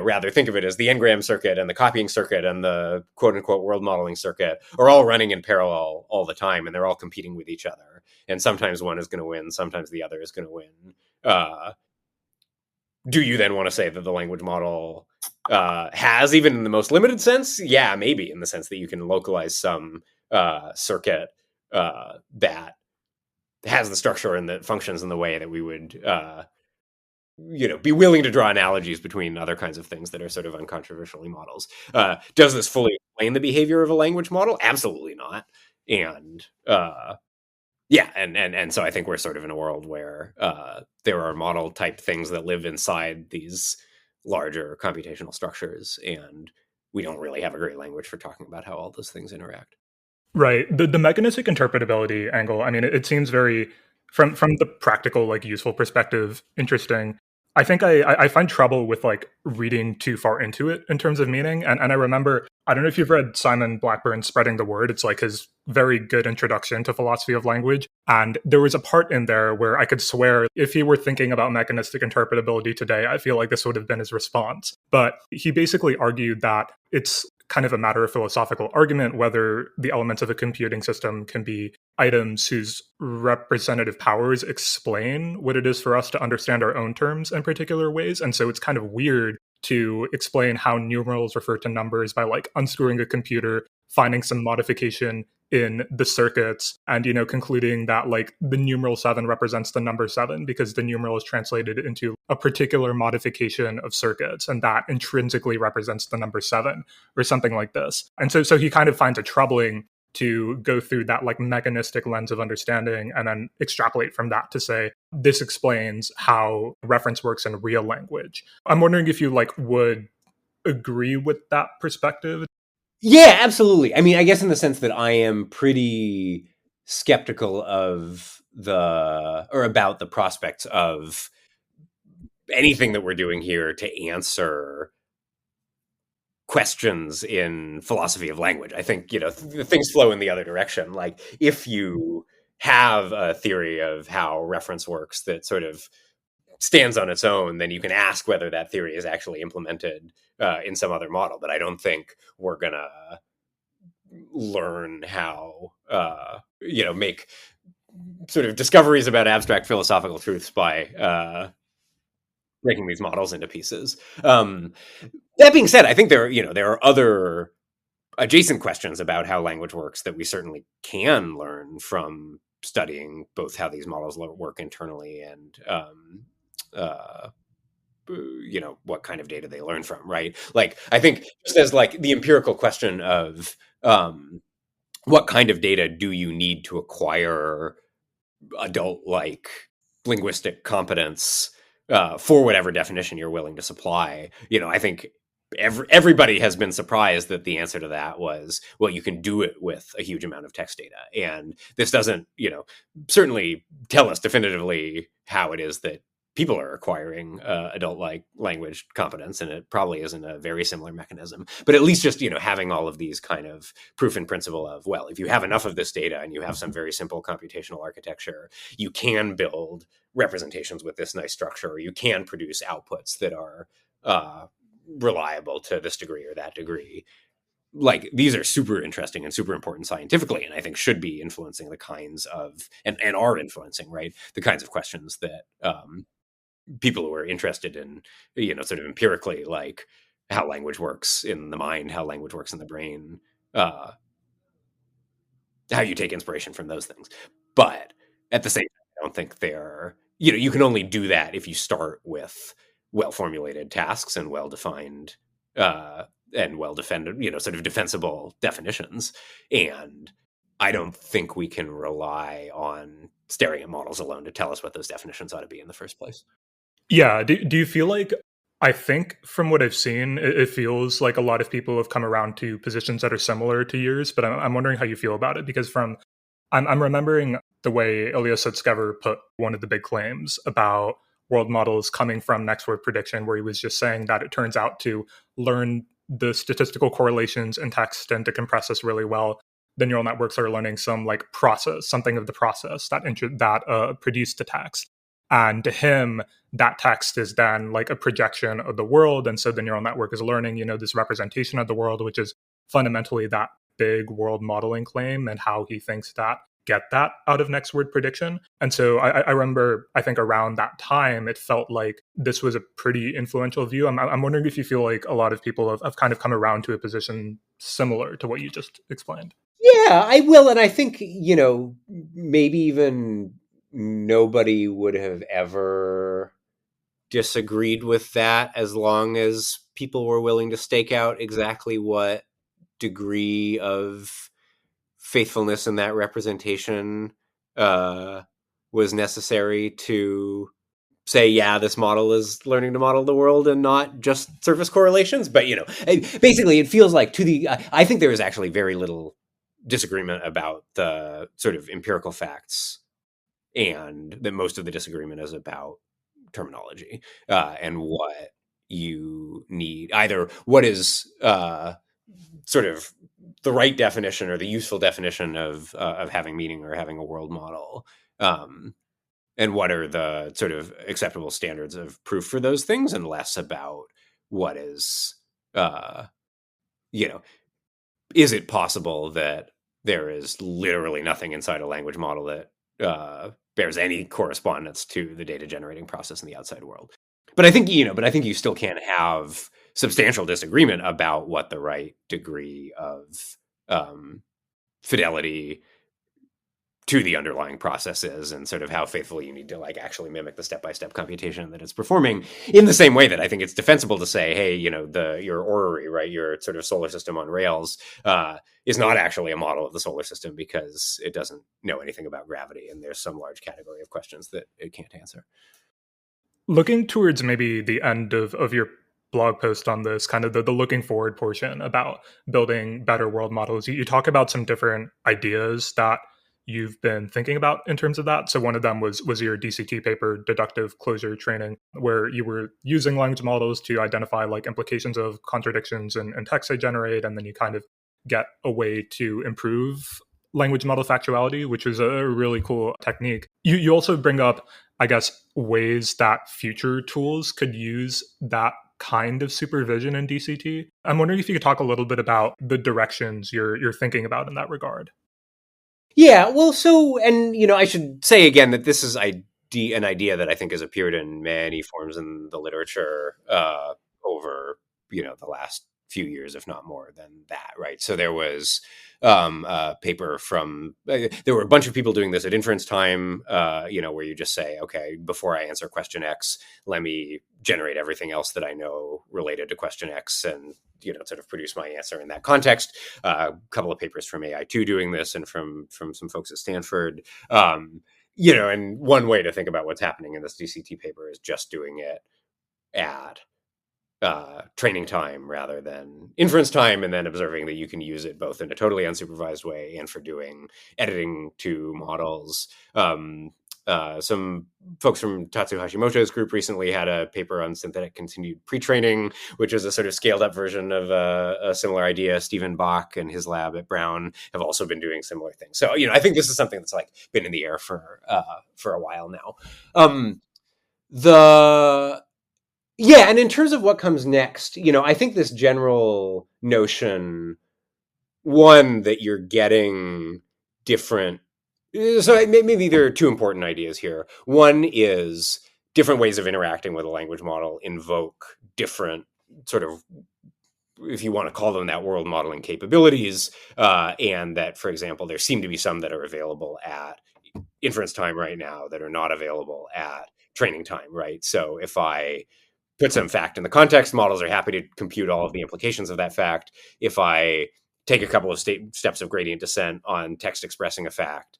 rather think of it as the n-gram circuit and the copying circuit and the quote unquote world modeling circuit are all running in parallel all the time, and they're all competing with each other. And sometimes one is going to win, sometimes the other is going to win. Do you then want to say that the language model has, even in the most limited sense? Yeah, maybe, in the sense that you can localize some circuit that has the structure and that functions in the way that we would be willing to draw analogies between other kinds of things that are sort of uncontroversially models. Does this fully explain the behavior of a language model? Absolutely not. And and so I think we're sort of in a world where there are model type things that live inside these larger computational structures, and we don't really have a great language for talking about how all those things interact. Right. The mechanistic interpretability angle, I mean, it seems very, from the practical, like, useful perspective, interesting. I think I find trouble with, like, reading too far into it in terms of meaning. And I remember, I don't know if you've read Simon Blackburn's Spreading the Word. It's like his very good introduction to philosophy of language. And there was a part in there where I could swear if he were thinking about mechanistic interpretability today, I feel like this would have been his response. But he basically argued that it's kind of a matter of philosophical argument whether the elements of a computing system can be items whose representative powers explain what it is for us to understand our own terms in particular ways. And so it's kind of weird to explain how numerals refer to numbers by, like, unscrewing a computer, finding some modification in the circuits, and concluding that, like, the numeral 7 represents the number 7 because the numeral is translated into a particular modification of circuits, and that intrinsically represents the number 7 or something like this. And so he kind of finds it troubling to go through that, like, mechanistic lens of understanding and then extrapolate from that to say this explains how reference works in real language. I'm wondering if you, like, would agree with that perspective. Yeah, absolutely. I mean, I guess in the sense that I am pretty skeptical of about the prospects of anything that we're doing here to answer questions in philosophy of language. I think, things flow in the other direction. Like, if you have a theory of how reference works that sort of stands on its own, then you can ask whether that theory is actually implemented in some other model. But I don't think we're going to learn how, make sort of discoveries about abstract philosophical truths by breaking these models into pieces. That being said, I think there are other adjacent questions about how language works that we certainly can learn from studying both how these models work internally and what kind of data they learn from, right? Like, I think just as, like, the empirical question of what kind of data do you need to acquire adult-like linguistic competence for whatever definition you're willing to supply. I think everybody has been surprised that the answer to that was, well, you can do it with a huge amount of text data. And this doesn't, certainly tell us definitively how it is that people are acquiring adult-like language competence, and it probably isn't a very similar mechanism. But at least just, having all of these kind of proof in principle of, well, if you have enough of this data and you have some very simple computational architecture, you can build representations with this nice structure, or you can produce outputs that are reliable to this degree or that degree. Like, these are super interesting and super important scientifically, and I think should be influencing the kinds of, and are influencing, right, the kinds of questions that people who are interested in, sort of empirically, like how language works in the mind, how language works in the brain, how you take inspiration from those things. But at the same time, I don't think they're, you can only do that if you start with well-formulated tasks and well-defined and well-defended, sort of defensible definitions. And I don't think we can rely on staring at models alone to tell us what those definitions ought to be in the first place. Yeah. Do you feel like, I think from what I've seen, it feels like a lot of people have come around to positions that are similar to yours, but I'm wondering how you feel about it, because I'm remembering the way Ilya Sutskever put one of the big claims about world models coming from next word prediction, where he was just saying that it turns out to learn the statistical correlations in text and to compress this really well, the neural networks are learning some like process, something of the process that produced the text. And to him, that text is then like a projection of the world. And so the neural network is learning, this representation of the world, which is fundamentally that big world modeling claim, and how he thinks that get that out of next word prediction. And so I remember, I think around that time, it felt like this was a pretty influential view. I'm wondering if you feel like a lot of people have kind of come around to a position similar to what you just explained. Yeah, I will. And I think, maybe even nobody would have ever disagreed with that, as long as people were willing to stake out exactly what degree of faithfulness in that representation was necessary to say, yeah, this model is learning to model the world and not just surface correlations. But, basically it feels like I think there is actually very little disagreement about the sort of empirical facts, and that most of the disagreement is about terminology and what you need, either what is sort of the right definition or the useful definition of having meaning or having a world model, and what are the sort of acceptable standards of proof for those things, and less about what is, is it possible that there is literally nothing inside a language model that bears any correspondence to the data generating process in the outside world. But I think, you still can have substantial disagreement about what the right degree of fidelity to the underlying process is, and sort of how faithfully you need to like actually mimic the step-by-step computation that it's performing, in the same way that I think it's defensible to say, hey, your orrery, right, your sort of solar system on rails is not actually a model of the solar system, because it doesn't know anything about gravity, and there's some large category of questions that it can't answer. Looking towards maybe the end of your blog post on this, kind of the looking forward portion about building better world models, you talk about some different ideas that you've been thinking about in terms of that. So one of them was your DCT paper, Deductive Closure Training, where you were using language models to identify like implications of contradictions in text they generate, and then you kind of get a way to improve language model factuality, which is a really cool technique. You also bring up, I guess, ways that future tools could use that kind of supervision in DCT. I'm wondering if you could talk a little bit about the directions you're thinking about in that regard. Yeah, well, so, and, I should say again that this is an idea that I think has appeared in many forms in the literature over, the last few years, if not more than that, right? So there was a paper there were a bunch of people doing this at inference time, where you just say, okay, before I answer question X, let me generate everything else that I know related to question X, and sort of produce my answer in that context. A couple of papers from AI2 doing this, and from some folks at Stanford. and one way to think about what's happening in this DCT paper is just doing it at training time rather than inference time, and then observing that you can use it both in a totally unsupervised way and for doing editing to models. Some folks from Tatsu Hashimoto's group recently had a paper on synthetic continued pre-training, which is a sort of scaled up version of a similar idea. Stephen Bach and his lab at Brown have also been doing similar things. So, I think this is something that's like been in the air for a while now. And in terms of what comes next, I think this general notion, one, that you're getting different. So maybe there are two important ideas here. One is different ways of interacting with a language model invoke different sort of, if you want to call them that, world modeling capabilities. And that, for example, there seem to be some that are available at inference time right now that are not available at training time, right? So if I put some fact in the context, models are happy to compute all of the implications of that fact. If I take a couple of steps of gradient descent on text expressing a fact,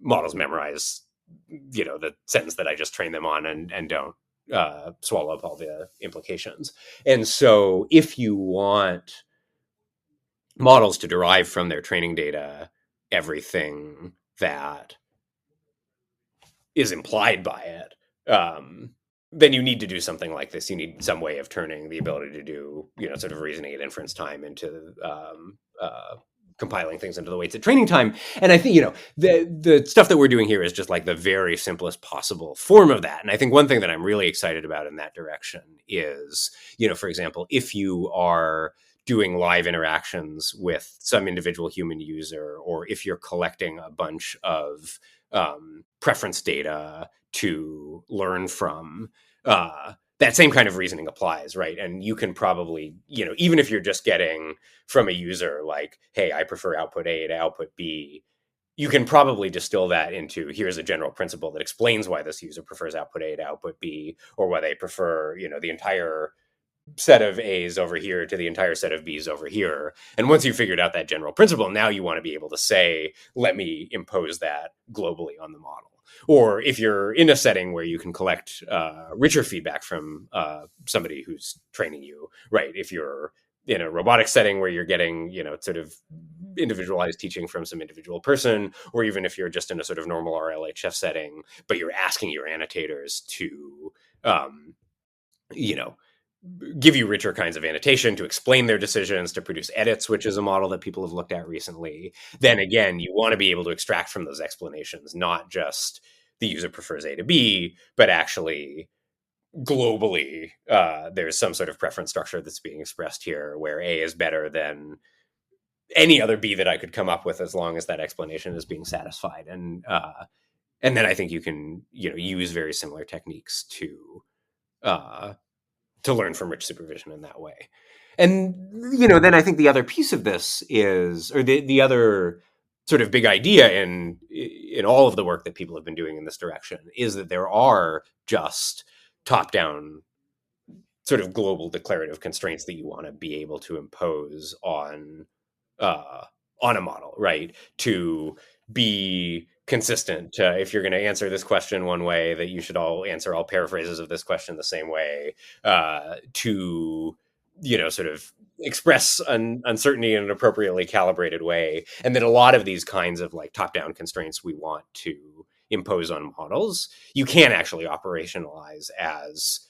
models memorize, the sentence that I just trained them on and don't swallow up all the implications. And so if you want models to derive from their training data everything that is implied by it, then you need to do something like this. You need some way of turning the ability to do, sort of reasoning at inference time into compiling things into the weights at training time. And I think, the stuff that we're doing here is just like the very simplest possible form of that. And I think one thing that I'm really excited about in that direction is, for example, if you are doing live interactions with some individual human user, or if you're collecting a bunch of preference data to learn from, that same kind of reasoning applies, right? And you can probably, even if you're just getting from a user like, hey, I prefer output A to output B, you can probably distill that into, here's a general principle that explains why this user prefers output A to output B, or why they prefer, the entire set of A's over here to the entire set of B's over here. And once you've figured out that general principle, now you want to be able to say, let me impose that globally on the model. Or if you're in a setting where you can collect richer feedback from somebody who's training you, right? If you're in a robotic setting where you're getting, sort of individualized teaching from some individual person, or even if you're just in a sort of normal RLHF setting, but you're asking your annotators to, give you richer kinds of annotation to explain their decisions, to produce edits, which is a model that people have looked at recently, then again, you want to be able to extract from those explanations, not just the user prefers A to B, but actually globally, there's some sort of preference structure that's being expressed here where A is better than any other B that I could come up with, as long as that explanation is being satisfied. And then I think you can, use very similar techniques to learn from rich supervision in that way. And, then I think the other piece of this is, or the other sort of big idea in all of the work that people have been doing in this direction, is that there are just top-down sort of global declarative constraints that you want to be able to impose on a model, right? To be consistent. If you're going to answer this question one way, that you should all answer all paraphrases of this question the same way, to, sort of express uncertainty in an appropriately calibrated way. And then a lot of these kinds of like top-down constraints we want to impose on models, you can actually operationalize as,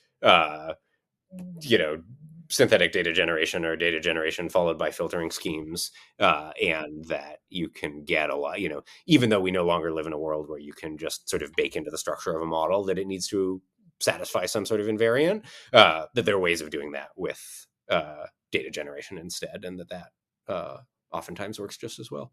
synthetic data generation, or data generation followed by filtering schemes, and that you can get a lot, even though we no longer live in a world where you can just sort of bake into the structure of a model that it needs to satisfy some sort of invariant, that there are ways of doing that with data generation instead, and that oftentimes works just as well.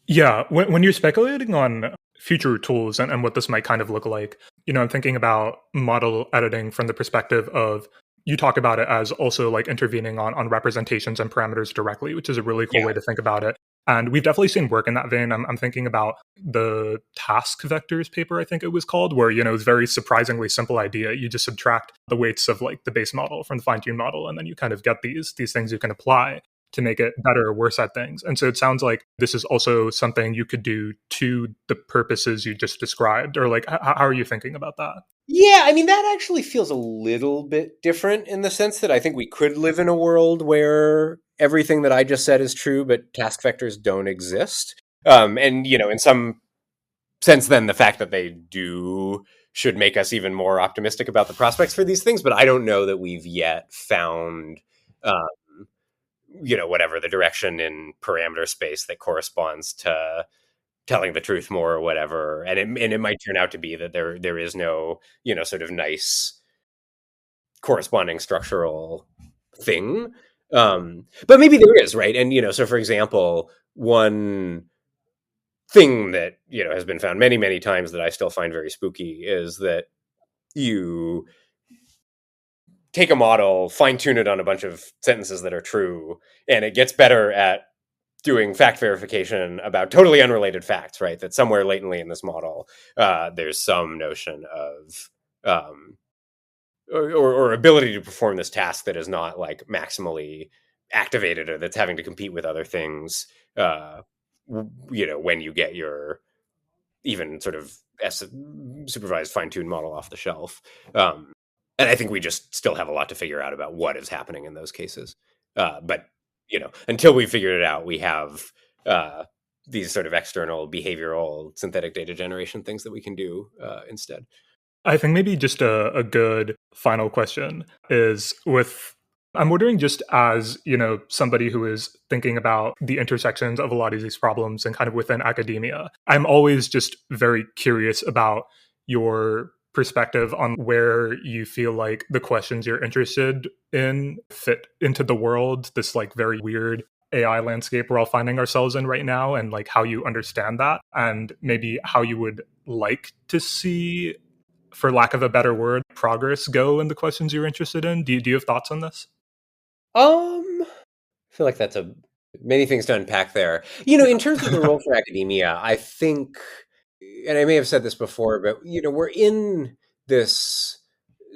Yeah, when you're speculating on future tools and what this might kind of look like, I'm thinking about model editing from the perspective of, you talk about it as also like intervening on representations and parameters directly, which is a really cool way to think about it. And we've definitely seen work in that vein. I'm thinking about the task vectors paper, I think it was called, where, it's a very surprisingly simple idea. You just subtract the weights of like the base model from the fine-tuned model, and then you kind of get these things you can apply. to make it better or worse at things. And so it sounds like this is also something you could do to the purposes you just described, or like, how are you thinking about that? Yeah, I mean, that actually feels a little bit different in the sense that I think we could live in a world where everything that I just said is true, but task vectors don't exist. And, in some sense, then the fact that they do should make us even more optimistic about the prospects for these things. But I don't know that we've yet found, whatever the direction in parameter space that corresponds to telling the truth more or whatever. And it might turn out to be that there is no, sort of nice corresponding structural thing. But maybe there is, right? And, so for example, one thing that, has been found many, many times that I still find very spooky is that you take a model, fine tune it on a bunch of sentences that are true, and it gets better at doing fact verification about totally unrelated facts, right? That somewhere latently in this model, there's some notion of or ability to perform this task that is not like maximally activated or that's having to compete with other things. When you get your even sort of supervised fine-tuned model off the shelf. And I think we just still have a lot to figure out about what is happening in those cases. But until we figured it out, we have these sort of external behavioral synthetic data generation things that we can do instead. I think maybe just a good final question is I'm wondering, just as, somebody who is thinking about the intersections of a lot of these problems and kind of within academia, I'm always just very curious about your perspective on where you feel like the questions you're interested in fit into the world, this like very weird AI landscape we're all finding ourselves in right now, and like how you understand that, and maybe how you would like to see, for lack of a better word, progress go in the questions you're interested in. Do you have thoughts on this? I feel like that's many things to unpack there. In terms of the role for academia, I think, and I may have said this before, but we're in this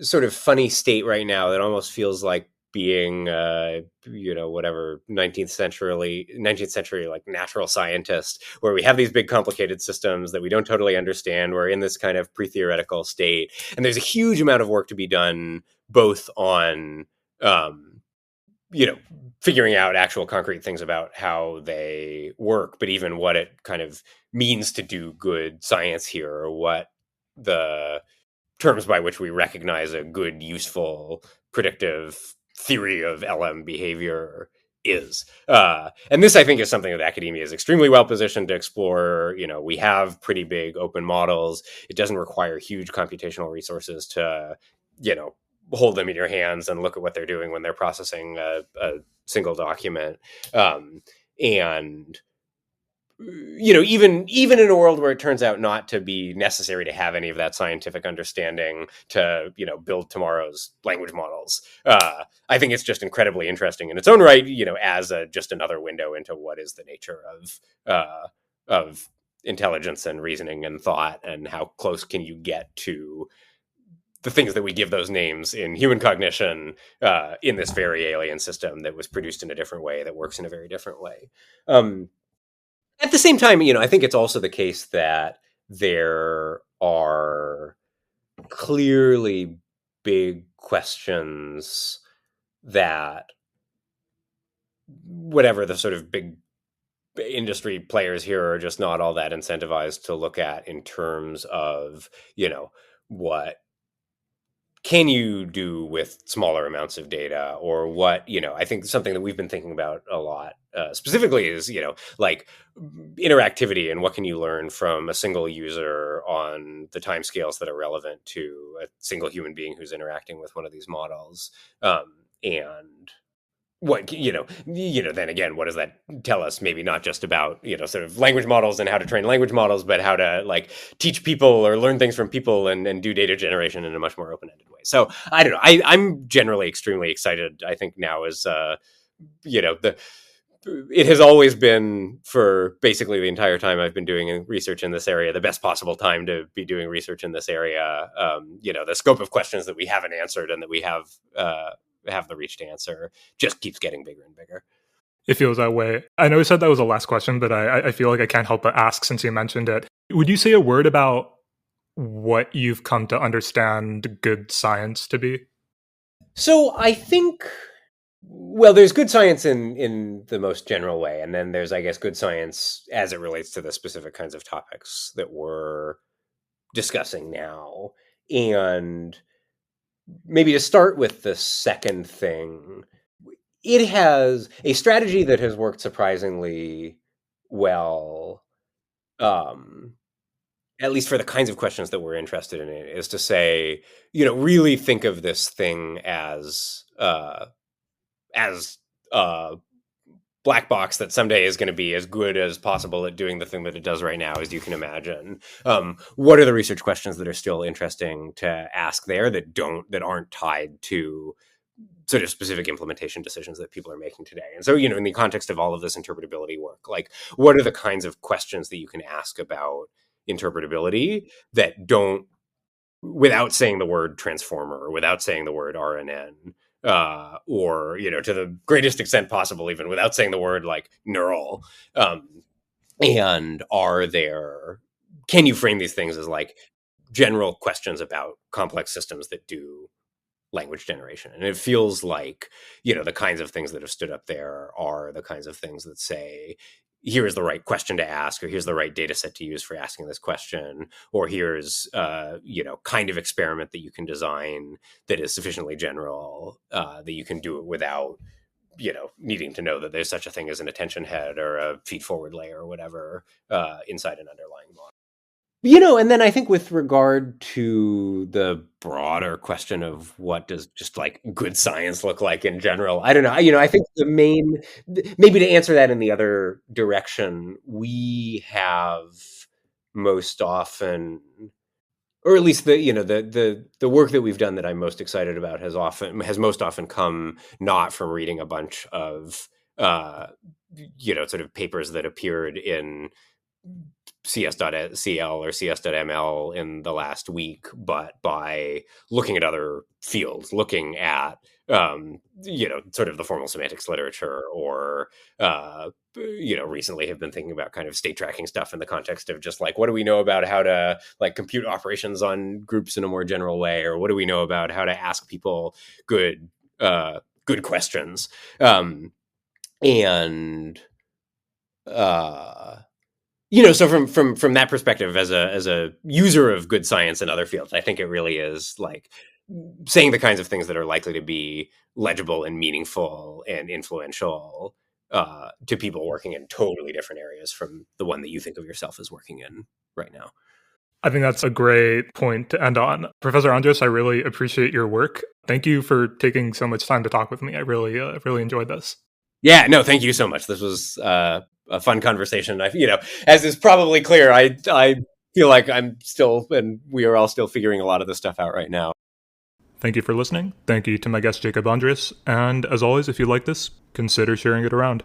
sort of funny state right now that almost feels like being whatever 19th century like natural scientist, where we have these big complicated systems that we don't totally understand. We're in this kind of pre-theoretical state, and there's a huge amount of work to be done both on figuring out actual concrete things about how they work, but even what it kind of means to do good science here, or what the terms by which we recognize a good, useful, predictive theory of LM behavior is. And this, I think, is something that academia is extremely well positioned to explore. We have pretty big open models. It doesn't require huge computational resources to, hold them in your hands and look at what they're doing when they're processing a single document. And even in a world where it turns out not to be necessary to have any of that scientific understanding to build tomorrow's language models, I think it's just incredibly interesting in its own right, as just another window into what is the nature of intelligence and reasoning and thought, and how close can you get to the things that we give those names in human cognition, in this very alien system that was produced in a different way, that works in a very different way. At the same time, I think it's also the case that there are clearly big questions that whatever the sort of big industry players here are just not all that incentivized to look at, in terms of, what can you do with smaller amounts of data, or what, I think something that we've been thinking about a lot, specifically, is, like interactivity, and what can you learn from a single user on the timescales that are relevant to a single human being who's interacting with one of these models. And what, then again, what does that tell us? Maybe not just about, sort of language models and how to train language models, but how to like teach people or learn things from people, and do data generation in a much more open-ended way. So I don't know. I'm generally extremely excited. I think now is, it has always been, for basically the entire time I've been doing research in this area, the best possible time to be doing research in this area. The scope of questions that we haven't answered and that we have the reach to answer just keeps getting bigger and bigger. It feels that way. I know you said that was the last question, but I feel like I can't help but ask since you mentioned it. Would you say a word about what you've come to understand good science to be? So I think, well, there's good science in the most general way, and then there's, I guess, good science as it relates to the specific kinds of topics that we're discussing now. And maybe to start with the second thing, it has a strategy that has worked surprisingly well, um, at least for the kinds of questions that we're interested in, is to say, really think of this thing as a black box that someday is going to be as good as possible at doing the thing that it does right now as you can imagine. What are the research questions that are still interesting to ask there that aren't tied to sort of specific implementation decisions that people are making today? And so, in the context of all of this interpretability work, like, what are the kinds of questions that you can ask about interpretability that don't, without saying the word transformer or without saying the word RNN, or, to the greatest extent possible, even without saying the word like neural. And can you frame these things as like general questions about complex systems that do language generation? And it feels like, the kinds of things that have stood up there are the kinds of things that say, here is the right question to ask, or here's the right data set to use for asking this question, or here's kind of experiment that you can design that is sufficiently general that you can do it without needing to know that there's such a thing as an attention head or a feed forward layer or whatever inside an underlying model. And then I think with regard to the broader question of what does just like good science look like in general, I don't know. I think maybe to answer that in the other direction, we have most often, or at least the work that we've done that I'm most excited about has most often come not from reading a bunch of sort of papers that appeared in CS.CL or CS.ML in the last week, but by looking at other fields, looking at sort of the formal semantics literature, or recently have been thinking about kind of state tracking stuff in the context of just like, what do we know about how to like compute operations on groups in a more general way, or what do we know about how to ask people good questions, and so from that perspective, as a user of good science in other fields, I think it really is like saying the kinds of things that are likely to be legible and meaningful and influential to people working in totally different areas from the one that you think of yourself as working in right now. I think that's a great point to end on. Professor Andreas, I really appreciate your work. Thank you for taking so much time to talk with me. I really enjoyed this. Yeah, no, thank you so much. This was a fun conversation. As is probably clear, I feel like we are all still figuring a lot of this stuff out right now. Thank you for listening. Thank you to my guest, Jacob Andreas. And as always, if you like this, consider sharing it around.